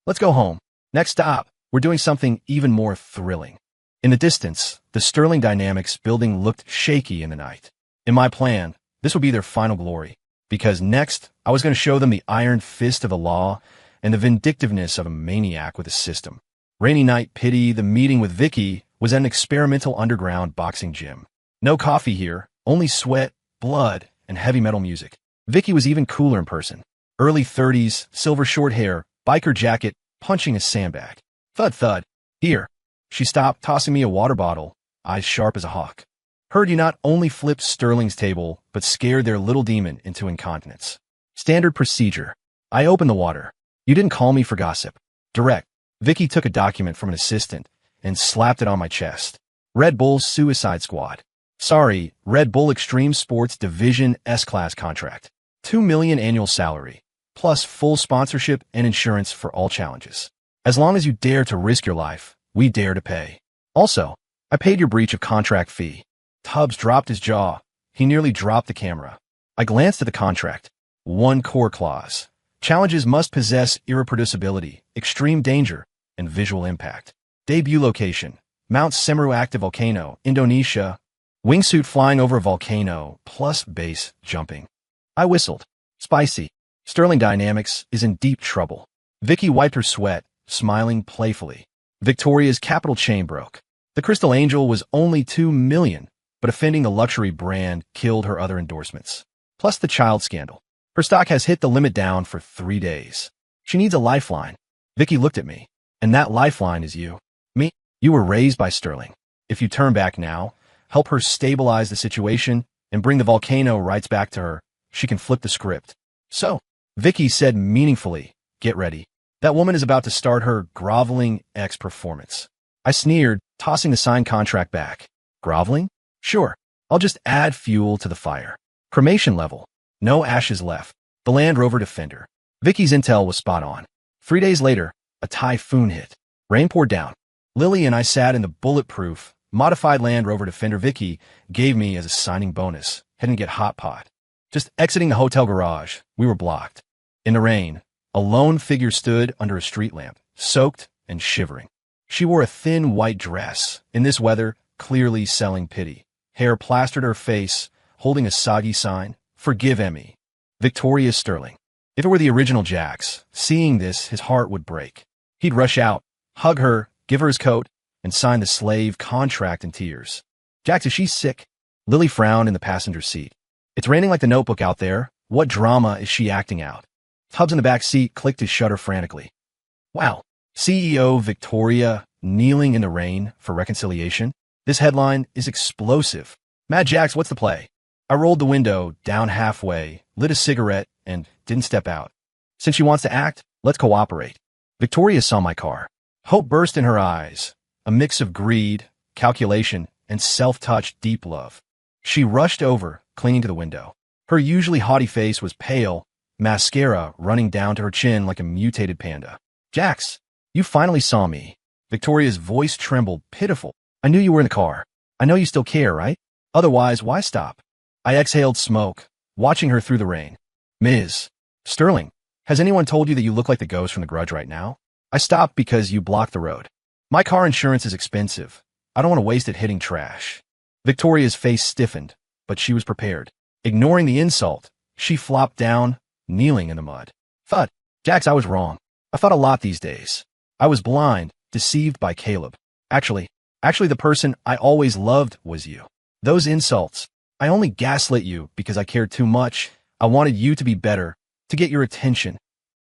Let's go home. Next stop, we're doing something even more thrilling. In the distance, the Sterling Dynamics building looked shaky in the night. In my plan, this would be their final glory, because next, I was going to show them the iron fist of the law and the vindictiveness of a maniac with a system. Rainy night pity, the meeting with Vicky was at an experimental underground boxing gym. No coffee here, only sweat, blood, and heavy metal music. Vicky was even cooler in person. Early 30s, silver short hair, biker jacket, punching a sandbag. Thud thud. Here. She stopped, tossing me a water bottle, eyes sharp as a hawk. Heard you not only flipped Sterling's table, but scared their little demon into incontinence. Standard procedure. I opened the water. You didn't call me for gossip. Direct. Vicky took a document from an assistant and slapped it on my chest. Red Bull Suicide Squad. Sorry, Red Bull Extreme Sports Division S-Class contract. $2 million annual salary, plus full sponsorship and insurance for all challenges. As long as you dare to risk your life, we dare to pay. Also, I paid your breach of contract fee. Tubbs dropped his jaw. He nearly dropped the camera. I glanced at the contract. One core clause. Challenges must possess irreproducibility, extreme danger, and visual impact. Debut location. Mount Semeru active volcano, Indonesia. Wingsuit flying over a volcano, plus base jumping. I whistled. Spicy. Sterling Dynamics is in deep trouble. Vicky wiped her sweat, smiling playfully. Victoria's capital chain broke. The Crystal Angel was only $2 million, but offending the luxury brand killed her other endorsements. Plus the child scandal. Her stock has hit the limit down for 3 days. She needs a lifeline. Vicky looked at me. And that lifeline is you. Me? You were raised by Sterling. If you turn back now, help her stabilize the situation, and bring the volcano rights back to her, she can flip the script. So, Vicky said meaningfully, get ready. That woman is about to start her groveling performance. I sneered, tossing the signed contract back. Groveling? Sure. I'll just add fuel to the fire. Cremation level. No ashes left. The Land Rover Defender. Vicky's intel was spot on. 3 days later, a typhoon hit. Rain poured down. Lily and I sat in the bulletproof, modified Land Rover Defender Vicky gave me as a signing bonus, heading to get hot pot. Just exiting the hotel garage, we were blocked. In the rain, a lone figure stood under a street lamp, soaked and shivering. She wore a thin white dress, in this weather, clearly selling pity. Hair plastered her face, holding a soggy sign, Forgive Emmy. Victoria Sterling. If it were the original Jax, seeing this, his heart would break. He'd rush out, hug her, give her his coat, and sign the slave contract in tears. Jax, is she sick? Lily frowned in the passenger seat. It's raining like the Notebook out there. What drama is she acting out? Tubbs in the back seat clicked his shutter frantically. Wow. CEO Victoria kneeling in the rain for reconciliation? This headline is explosive. Mad Jax, what's the play? I rolled the window down halfway, lit a cigarette, and didn't step out. Since she wants to act, let's cooperate. Victoria saw my car. Hope burst in her eyes, a mix of greed, calculation, and self-touched deep love. She rushed over, clinging to the window. Her usually haughty face was pale, mascara running down to her chin like a mutated panda. Jax, you finally saw me. Victoria's voice trembled, pitiful. I knew you were in the car. I know you still care, right? Otherwise, why stop? I exhaled smoke, watching her through the rain. Ms. Sterling, has anyone told you that you look like the ghost from The Grudge right now? I stopped because you blocked the road. My car insurance is expensive. I don't want to waste it hitting trash. Victoria's face stiffened, but she was prepared. Ignoring the insult, she flopped down, kneeling in the mud. Thud. Jax, I was wrong. I thought a lot these days. I was blind, deceived by Caleb. Actually, the person I always loved was you. Those insults. I only gaslit you because I cared too much. I wanted you to be better, to get your attention.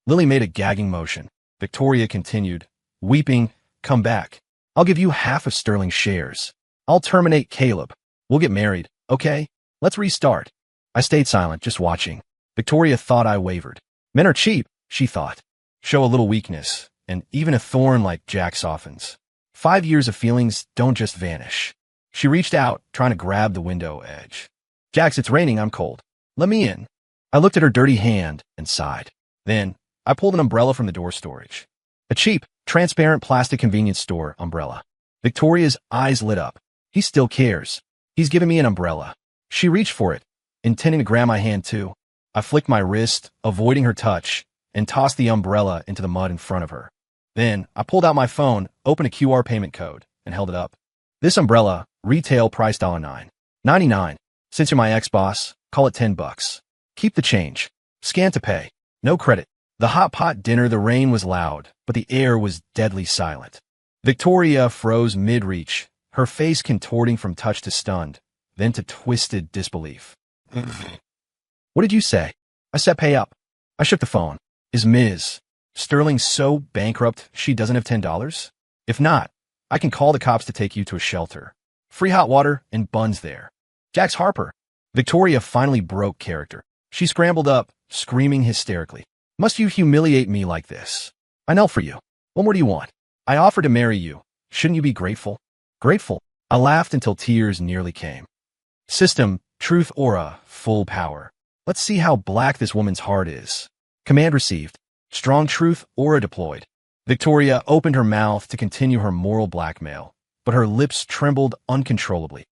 Lily made a gagging motion. Victoria continued, weeping, come back. I'll give you half of Sterling's shares. I'll terminate Caleb. We'll get married, okay? Let's restart. I stayed silent, just watching. Victoria thought I wavered. Men are cheap, she thought. Show a little weakness, and even a thorn like Jack softens. 5 years of feelings don't just vanish. She reached out, trying to grab the window edge. Jax, it's raining, I'm cold. Let me in. I looked at her dirty hand and sighed. Then, I pulled an umbrella from the door storage. A cheap, transparent plastic convenience store umbrella. Victoria's eyes lit up. He still cares. He's given me an umbrella. She reached for it, intending to grab my hand too. I flicked my wrist, avoiding her touch, and tossed the umbrella into the mud in front of her. Then, I pulled out my phone, opened a QR payment code, and held it up. This umbrella, retail price $9.99. Since you're my ex-boss, call it $10. Keep the change. Scan to pay. No credit. The hot pot dinner, the rain was loud, but the air was deadly silent. Victoria froze mid-reach, her face contorting from touch to stunned, then to twisted disbelief. What did you say? I said pay up. I shook the phone. Is Ms. Sterling so bankrupt she doesn't have $10? If not, I can call the cops to take you to a shelter. Free hot water and buns there. Jax Harper. Victoria finally broke character. She scrambled up, screaming hysterically. Must you humiliate me like this? I knelt for you. What more do you want? I offered to marry you. Shouldn't you be grateful? Grateful? I laughed until tears nearly came. System, truth aura, full power. Let's see how black this woman's heart is. Command received. Strong truth aura deployed. Victoria opened her mouth to continue her moral blackmail, but her lips trembled uncontrollably.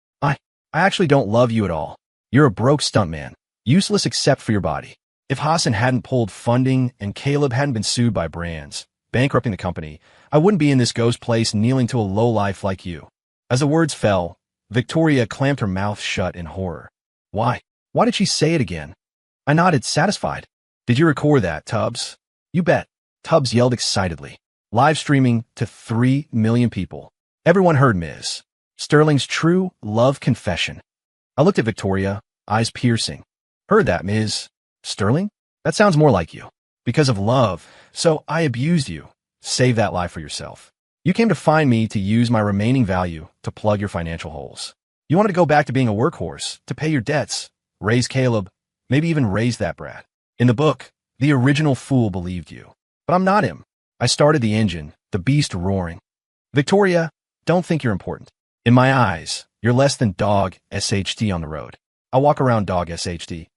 I actually don't love you at all. You're a broke stuntman, useless except for your body. If Hassan hadn't pulled funding and Caleb hadn't been sued by brands, bankrupting the company, I wouldn't be in this ghost place kneeling to a lowlife like you. As the words fell, Victoria clamped her mouth shut in horror. Why? Why did she say it again? I nodded, satisfied. Did you record that, Tubbs? You bet. Tubbs yelled excitedly. Live streaming to 3 million people. Everyone heard Ms. Sterling's true love confession. I looked at Victoria, eyes piercing. Heard that, Ms. Sterling? That sounds more like you. Because of love, so I abused you. Save that lie for yourself. You came to find me to use my remaining value to plug your financial holes. You wanted to go back to being a workhorse, to pay your debts, raise Caleb, maybe even raise that brat. In the book, the original fool believed you. But I'm not him. I started the engine, the beast roaring. Victoria, don't think you're important. In my eyes, you're less than dog SHD on the road. I walk around dog SHD.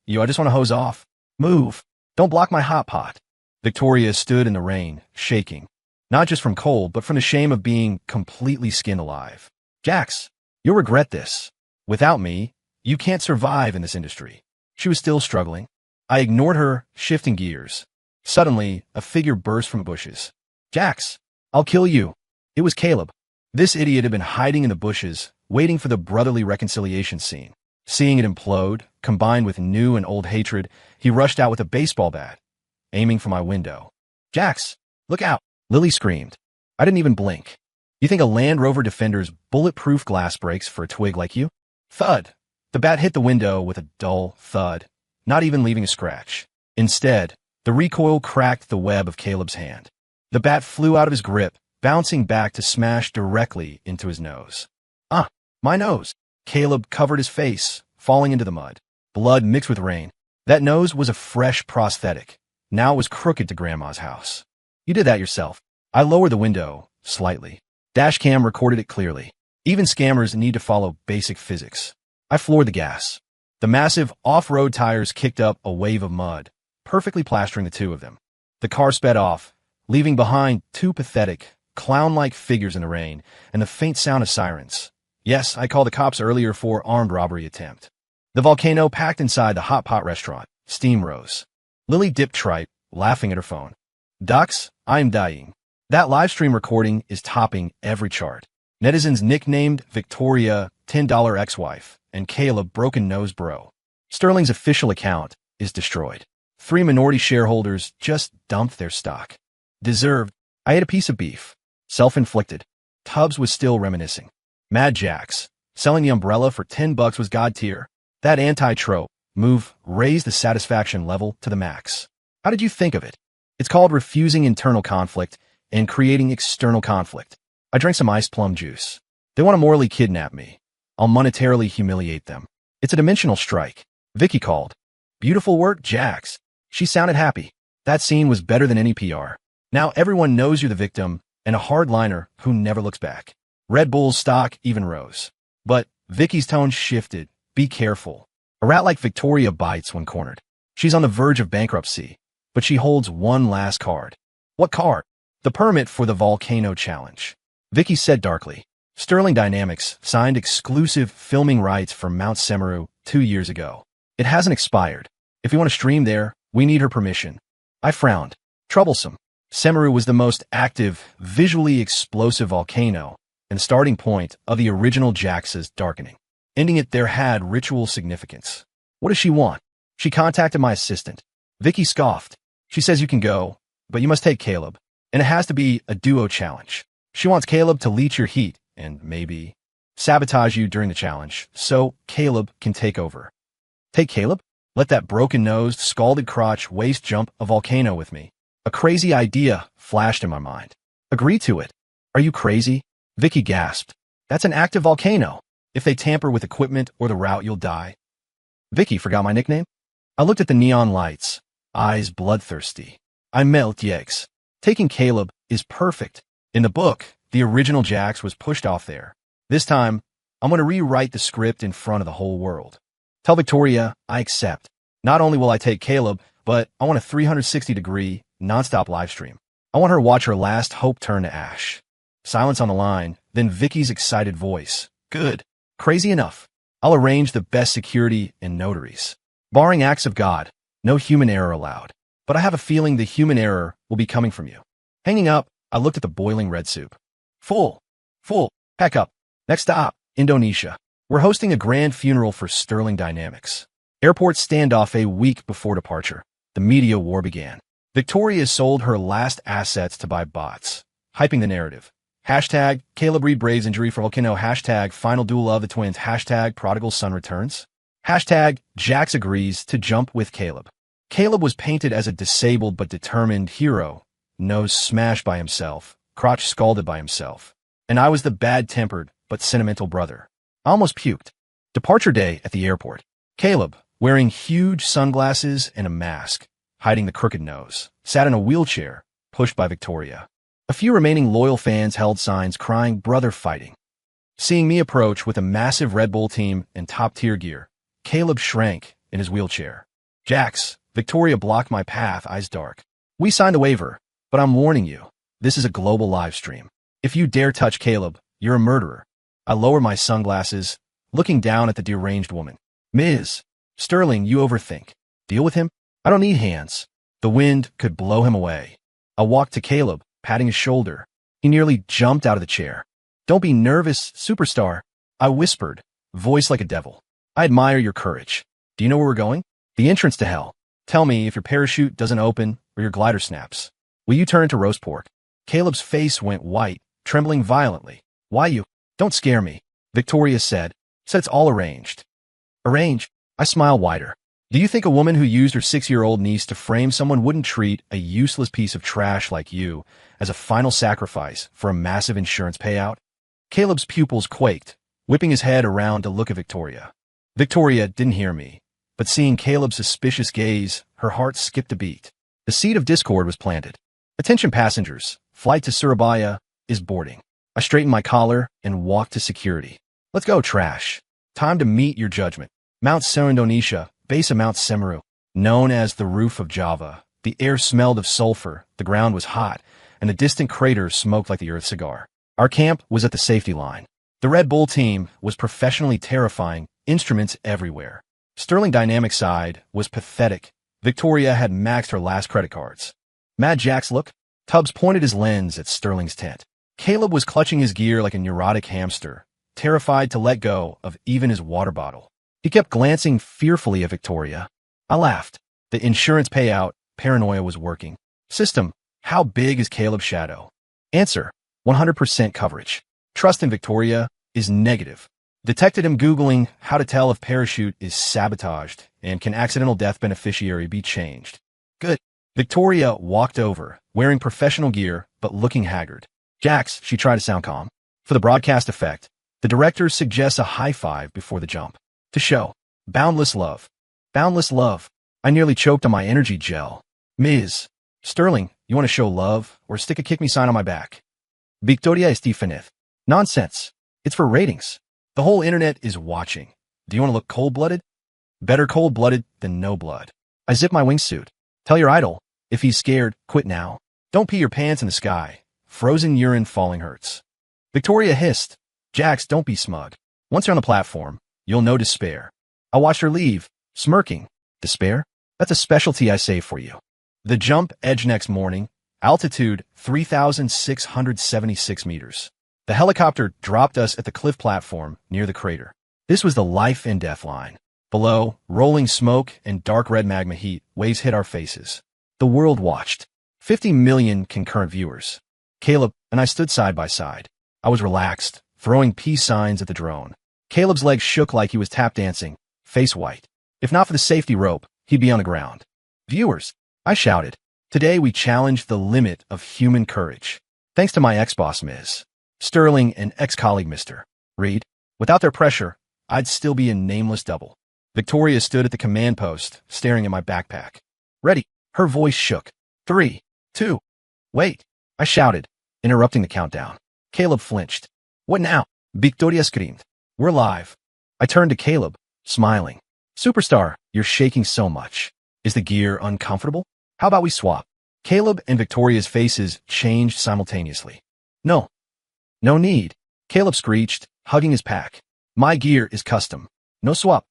I just want to hose off. Move. Don't block my hot pot. Victoria stood in the rain, shaking. Not just from cold, but from the shame of being completely skinned alive. Jax, you'll regret this. Without me, you can't survive in this industry. She was still struggling. I ignored her, shifting gears. Suddenly, a figure burst from bushes. Jax, I'll kill you. It was Caleb. This idiot had been hiding in the bushes, waiting for the brotherly reconciliation scene. Seeing it implode, combined with new and old hatred, he rushed out with a baseball bat, aiming for my window. Jax, look out! Lily screamed. I didn't even blink. You think a Land Rover Defender's bulletproof glass breaks for a twig like you? Thud. The bat hit the window with a dull thud, not even leaving a scratch. Instead, the recoil cracked the web of Caleb's hand. The bat flew out of his grip, bouncing back to smash directly into his nose. Ah, my nose. Caleb covered his face, falling into the mud. Blood mixed with rain. That nose was a fresh prosthetic. Now it was crooked to Grandma's house. You did that yourself. I lowered the window, slightly. Dashcam recorded it clearly. Even scammers need to follow basic physics. I floored the gas. The massive off-road tires kicked up a wave of mud, perfectly plastering the two of them. The car sped off, leaving behind two pathetic, clown-like figures in the rain and the faint sound of sirens. Yes, I called the cops earlier for armed robbery attempt. The volcano packed inside the hot pot restaurant. Steam rose. Lily dipped tripe, laughing at her phone. Ducks, I'm dying. That live stream recording is topping every chart. Netizens nicknamed Victoria $10 ex-wife and Caleb broken nose bro. Sterling's official account is destroyed. 3 minority shareholders just dumped their stock. Deserved. I ate a piece of beef. Self-inflicted. Tubbs was still reminiscing. Mad Jax. Selling the umbrella for $10 was god tier. That anti-trope move raised the satisfaction level to the max. How did you think of it? It's called refusing internal conflict and creating external conflict. I drank some iced plum juice. They want to morally kidnap me. I'll monetarily humiliate them. It's a dimensional strike. Vicky called. Beautiful work, Jax. She sounded happy. That scene was better than any PR. Now everyone knows you're the victim and a hardliner who never looks back. Red Bull's stock even rose. But Vicky's tone shifted. Be careful. A rat like Victoria bites when cornered. She's on the verge of bankruptcy, but she holds one last card. What card? The permit for the volcano challenge. Vicky said darkly. Sterling Dynamics signed exclusive filming rights for Mount Semeru 2 years ago. It hasn't expired. If you want to stream there, we need her permission. I frowned. Troublesome. Semeru was the most active, visually explosive volcano, and the starting point of the original Jax's darkening. Ending it there had ritual significance. What does she want? She contacted my assistant. Vicky scoffed. She says you can go, but you must take Caleb, and it has to be a duo challenge. She wants Caleb to leech your heat and maybe sabotage you during the challenge, so Caleb can take over. Take Caleb? Let that broken-nosed, scalded crotch waist jump a volcano with me. A crazy idea flashed in my mind. Agree to it. Are you crazy? Vicky gasped. That's an active volcano. If they tamper with equipment or the route, you'll die. Vicky forgot my nickname? I looked at the neon lights, eyes bloodthirsty. I melt yeggs. Taking Caleb is perfect. In the book, the original Jax was pushed off there. This time, I'm going to rewrite the script in front of the whole world. Tell Victoria I accept. Not only will I take Caleb, but I want a 360-degree, nonstop live stream. I want her to watch her last hope turn to ash. Silence on the line, then Vicky's excited voice. Good. Crazy enough. I'll arrange the best security and notaries. Barring acts of God, no human error allowed. But I have a feeling the human error will be coming from you. Hanging up, I looked at the boiling red soup. Full. Pack up. Next stop, Indonesia. We're hosting a grand funeral for Sterling Dynamics. Airport standoff a week before departure. The media war began. Victoria sold her last assets to buy bots, hyping the narrative. Hashtag Caleb Reed braves injury for volcano. Hashtag final duel of the twins. Hashtag prodigal son returns. Hashtag Jax agrees to jump with Caleb. Caleb was painted as a disabled but determined hero, nose smashed by himself, crotch scalded by himself. And I was the bad-tempered but sentimental brother. I almost puked. Departure day at the airport. Caleb, wearing huge sunglasses and a mask, hiding the crooked nose, sat in a wheelchair, pushed by Victoria. A few remaining loyal fans held signs crying, "Brother fighting." Seeing me approach with a massive Red Bull team and top-tier gear, Caleb shrank in his wheelchair. Jax, Victoria blocked my path, eyes dark. We signed a waiver, but I'm warning you, this is a global live stream. If you dare touch Caleb, you're a murderer. I lower my sunglasses, looking down at the deranged woman. Ms. Sterling, you overthink. Deal with him? I don't need hands. The wind could blow him away. I walked to Caleb, patting his shoulder. He nearly jumped out of the chair. Don't be nervous, superstar. I whispered, voice like a devil. I admire your courage. Do you know where we're going? The entrance to hell. Tell me if your parachute doesn't open or your glider snaps. Will you turn into roast pork? Caleb's face went white, trembling violently. Why you? Don't scare me, Victoria said. Said it's all arranged. Arranged? I smile wider. Do you think a woman who used her 6-year-old niece to frame someone wouldn't treat a useless piece of trash like you as a final sacrifice for a massive insurance payout? Caleb's pupils quaked, whipping his head around to look at Victoria. Victoria didn't hear me, but seeing Caleb's suspicious gaze, her heart skipped a beat. The seed of discord was planted. Attention passengers, flight to Surabaya is boarding. I straightened my collar and walked to security. Let's go, trash. Time to meet your judgment. Mount Semeru, Indonesia, base of Mount Semeru, known as the roof of Java. The air smelled of sulfur, the ground was hot, and the distant craters smoked like the Earth's cigar. Our camp was at the safety line. The Red Bull team was professionally terrifying, instruments everywhere. Sterling Dynamics' side was pathetic. Victoria had maxed her last credit cards. Mad Jax, look. Tubbs pointed his lens at Sterling's tent. Caleb was clutching his gear like a neurotic hamster, terrified to let go of even his water bottle. He kept glancing fearfully at Victoria. I laughed. The insurance payout, paranoia was working. System, how big is Caleb's shadow? Answer, 100% coverage. Trust in Victoria is negative. Detected him Googling how to tell if parachute is sabotaged and can accidental death beneficiary be changed. Good. Victoria walked over, wearing professional gear but looking haggard. Jax, she tried to sound calm. For the broadcast effect, the director suggests a high five before the jump. To show boundless love. Boundless love. I nearly choked on my energy gel. Ms. Sterling, you want to show love or stick a kick me sign on my back? Victoria Estefanez. Nonsense. It's for ratings. The whole internet is watching. Do you want to look cold-blooded? Better cold-blooded than no blood. I zip my wingsuit. Tell your idol, if he's scared, quit now. Don't pee your pants in the sky. Frozen urine falling hurts. Victoria hissed. Jax, don't be smug. Once you're on the platform, you'll know despair. I watched her leave, smirking. Despair? That's a specialty I save for you. The jump edged next morning. Altitude, 3,676 meters. The helicopter dropped us at the cliff platform near the crater. This was the life and death line. Below, rolling smoke and dark red magma heat, waves hit our faces. The world watched. 50 million concurrent viewers. Caleb and I stood side by side. I was relaxed, throwing peace signs at the drone. Caleb's legs shook like he was tap dancing, face white. If not for the safety rope, he'd be on the ground. Viewers, I shouted. Today we challenged the limit of human courage. Thanks to my ex-boss, Ms. Sterling, and ex-colleague, Mr. Reed. Without their pressure, I'd still be a nameless double. Victoria stood at the command post, staring at my backpack. Ready. Her voice shook. 3, 2, wait, I shouted, interrupting the countdown. Caleb flinched. What now? Victoria screamed. We're live. I turned to Caleb, smiling. Superstar, you're shaking so much. Is the gear uncomfortable? How about we swap? Caleb and Victoria's faces changed simultaneously. No. No need. Caleb screeched, hugging his pack. My gear is custom. No swap.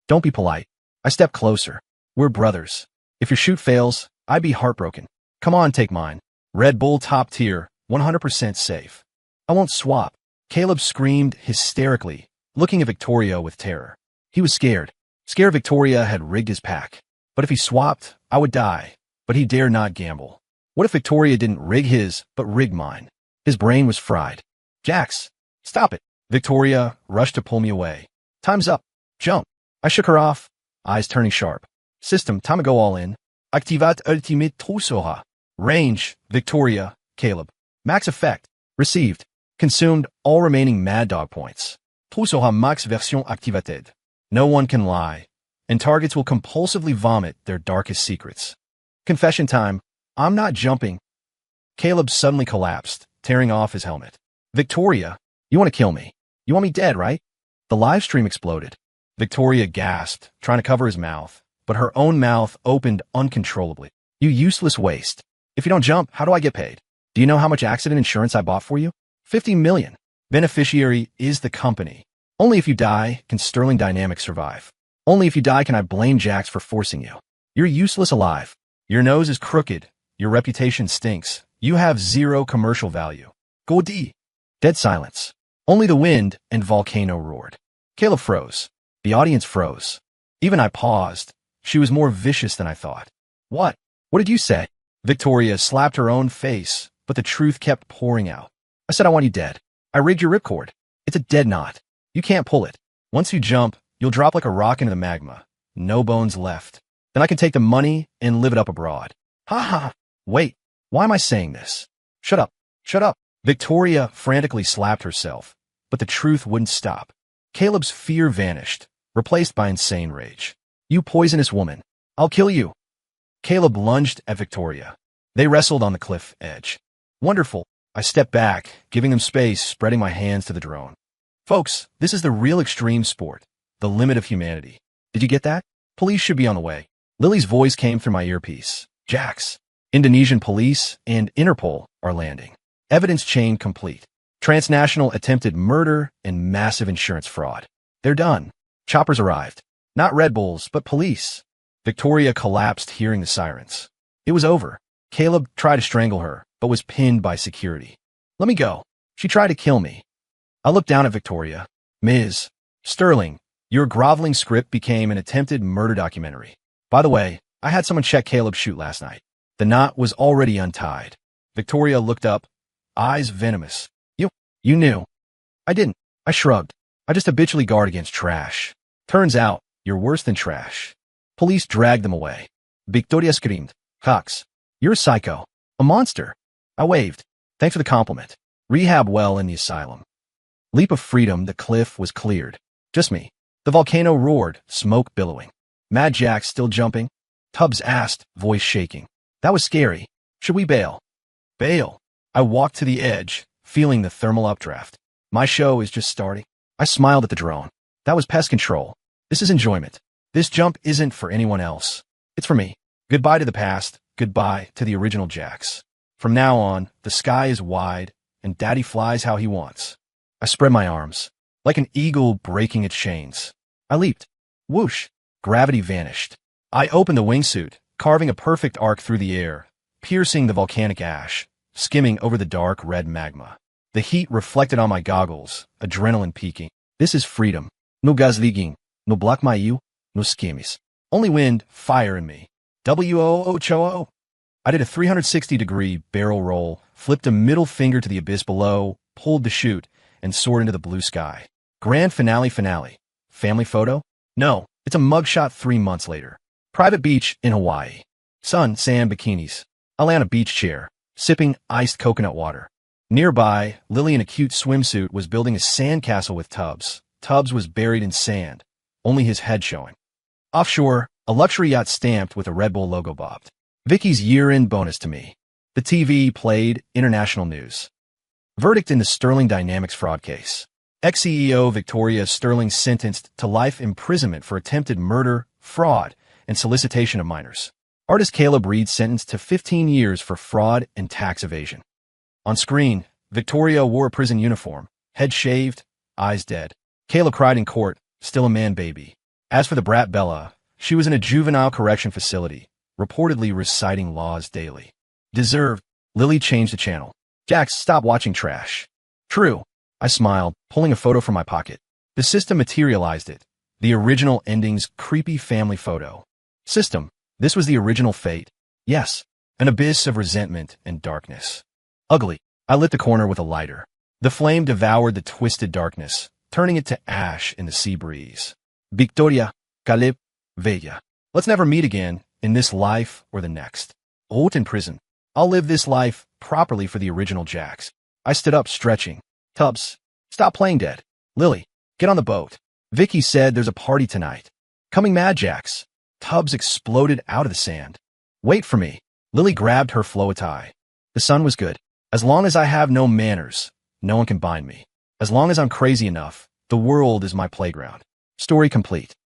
Don't be polite. I stepped closer. We're brothers. If your shoot fails, I'd be heartbroken. Come on, take mine. Red Bull top tier, 100% safe. I won't swap. Caleb screamed hysterically, looking at Victoria with terror. He was scared. Scared Victoria had rigged his pack. But if he swapped, I would die. But he dared not gamble. What if Victoria didn't rig his, but rigged mine? His brain was fried. Jax, stop it. Victoria rushed to pull me away. Time's up. Jump. I shook her off, eyes turning sharp. System, time to go all in. Activat ultimate trousseau. Range, Victoria, Caleb. Max effect. Received. Consumed all remaining Mad Dog points. Trousseau max version activated. No one can lie, and targets will compulsively vomit their darkest secrets. Confession time. I'm not jumping. Caleb suddenly collapsed, tearing off his helmet. Victoria, you want to kill me? You want me dead, right? The live stream exploded. Victoria gasped, trying to cover his mouth, but her own mouth opened uncontrollably. You useless waste. If you don't jump, how do I get paid? Do you know how much accident insurance I bought for you? 50 million. Beneficiary is the company. Only if you die can Sterling Dynamics survive. Only if you die can I blame Jax for forcing you. You're useless alive. Your nose is crooked. Your reputation stinks. You have zero commercial value. Go D. Dead silence. Only the wind and volcano roared. Caleb froze. The audience froze. Even I paused. She was more vicious than I thought. What? What did you say? Victoria slapped her own face, but the truth kept pouring out. I said I want you dead. I rigged your ripcord. It's a dead knot. You can't pull it. Once you jump, you'll drop like a rock into the magma. No bones left. Then I can take the money and live it up abroad. Ha ha. Wait. Why am I saying this? Shut up. Shut up. Victoria frantically slapped herself, but the truth wouldn't stop. Caleb's fear vanished, replaced by insane rage. You poisonous woman. I'll kill you. Caleb lunged at Victoria. They wrestled on the cliff edge. Wonderful. I stepped back, giving them space, spreading my hands to the drone. Folks, this is the real extreme sport, the limit of humanity. Did you get that? Police should be on the way. Lily's voice came through my earpiece. Jax. Indonesian police and Interpol are landing. Evidence chain complete. Transnational attempted murder and massive insurance fraud. They're done. Choppers arrived. Not Red Bulls, but police. Victoria collapsed hearing the sirens. It was over. Caleb tried to strangle her, but was pinned by security. Let me go. She tried to kill me. I looked down at Victoria. Ms. Sterling, your groveling script became an attempted murder documentary. By the way, I had someone check Caleb's shoot last night. The knot was already untied. Victoria looked up, eyes venomous. You knew. I didn't. I shrugged. I just habitually guard against trash. Turns out, you're worse than trash. Police dragged them away. Victoria screamed. Cox, you're a psycho. A monster. I waved. Thanks for the compliment. Rehab well in the asylum. Leap of freedom, the cliff was cleared. Just me. The volcano roared, smoke billowing. Mad Jack still jumping? Tubbs asked, voice shaking. That was scary. Should we bail? Bail. I walked to the edge, feeling the thermal updraft. My show is just starting. I smiled at the drone. That was pest control. This is enjoyment. This jump isn't for anyone else. It's for me. Goodbye to the past. Goodbye to the original Jax. From now on, the sky is wide, and Daddy flies how he wants. I spread my arms, like an eagle breaking its chains. I leaped. Whoosh. Gravity vanished. I opened the wingsuit, carving a perfect arc through the air, piercing the volcanic ash, skimming over the dark red magma. The heat reflected on my goggles, adrenaline peaking. This is freedom. No gas leaking, no block my you, no skimmies. Only wind, fire in me. W-O-O-Cho-O. I did a 360-degree barrel roll, flipped a middle finger to the abyss below, pulled the chute, and soared into the blue sky. Grand finale. Family photo? No, it's a mugshot 3 months later. Private beach in Hawaii. Sun, sand, bikinis. I lay on a beach chair, sipping iced coconut water. Nearby, Lily in a cute swimsuit was building a sandcastle with Tubbs. Tubbs was buried in sand, only his head showing. Offshore, a luxury yacht stamped with a Red Bull logo bobbed. Vicky's year-end bonus to me. The TV played international news. Verdict in the Sterling Dynamics fraud case. Ex-CEO Victoria Sterling sentenced to life imprisonment for attempted murder, fraud, and solicitation of minors. Artist Caleb Reed sentenced to 15 years for fraud and tax evasion. On screen, Victoria wore a prison uniform, head shaved, eyes dead. Caleb cried in court, still a man-baby. As for the brat Bella, she was in a juvenile correction facility, reportedly reciting laws daily. Deserved. Lily changed the channel. Jax, stop watching trash. True. I smiled, pulling a photo from my pocket. The system materialized it. The original ending's creepy family photo. System. This was the original fate. Yes. An abyss of resentment and darkness. Ugly. I lit the corner with a lighter. The flame devoured the twisted darkness, turning it to ash in the sea breeze. Victoria, Caleb, Vella. Let's never meet again, in this life or the next. Out in prison. I'll live this life properly for the original Jax. I stood up, stretching. Tubbs, stop playing dead. Lily, get on the boat. Vicky said there's a party tonight. Coming mad, Jax. Tubbs exploded out of the sand. Wait for me. Lily grabbed her flow tie. The sun was good. As long as I have no manners, no one can bind me. As long as I'm crazy enough, the world is my playground. Story complete.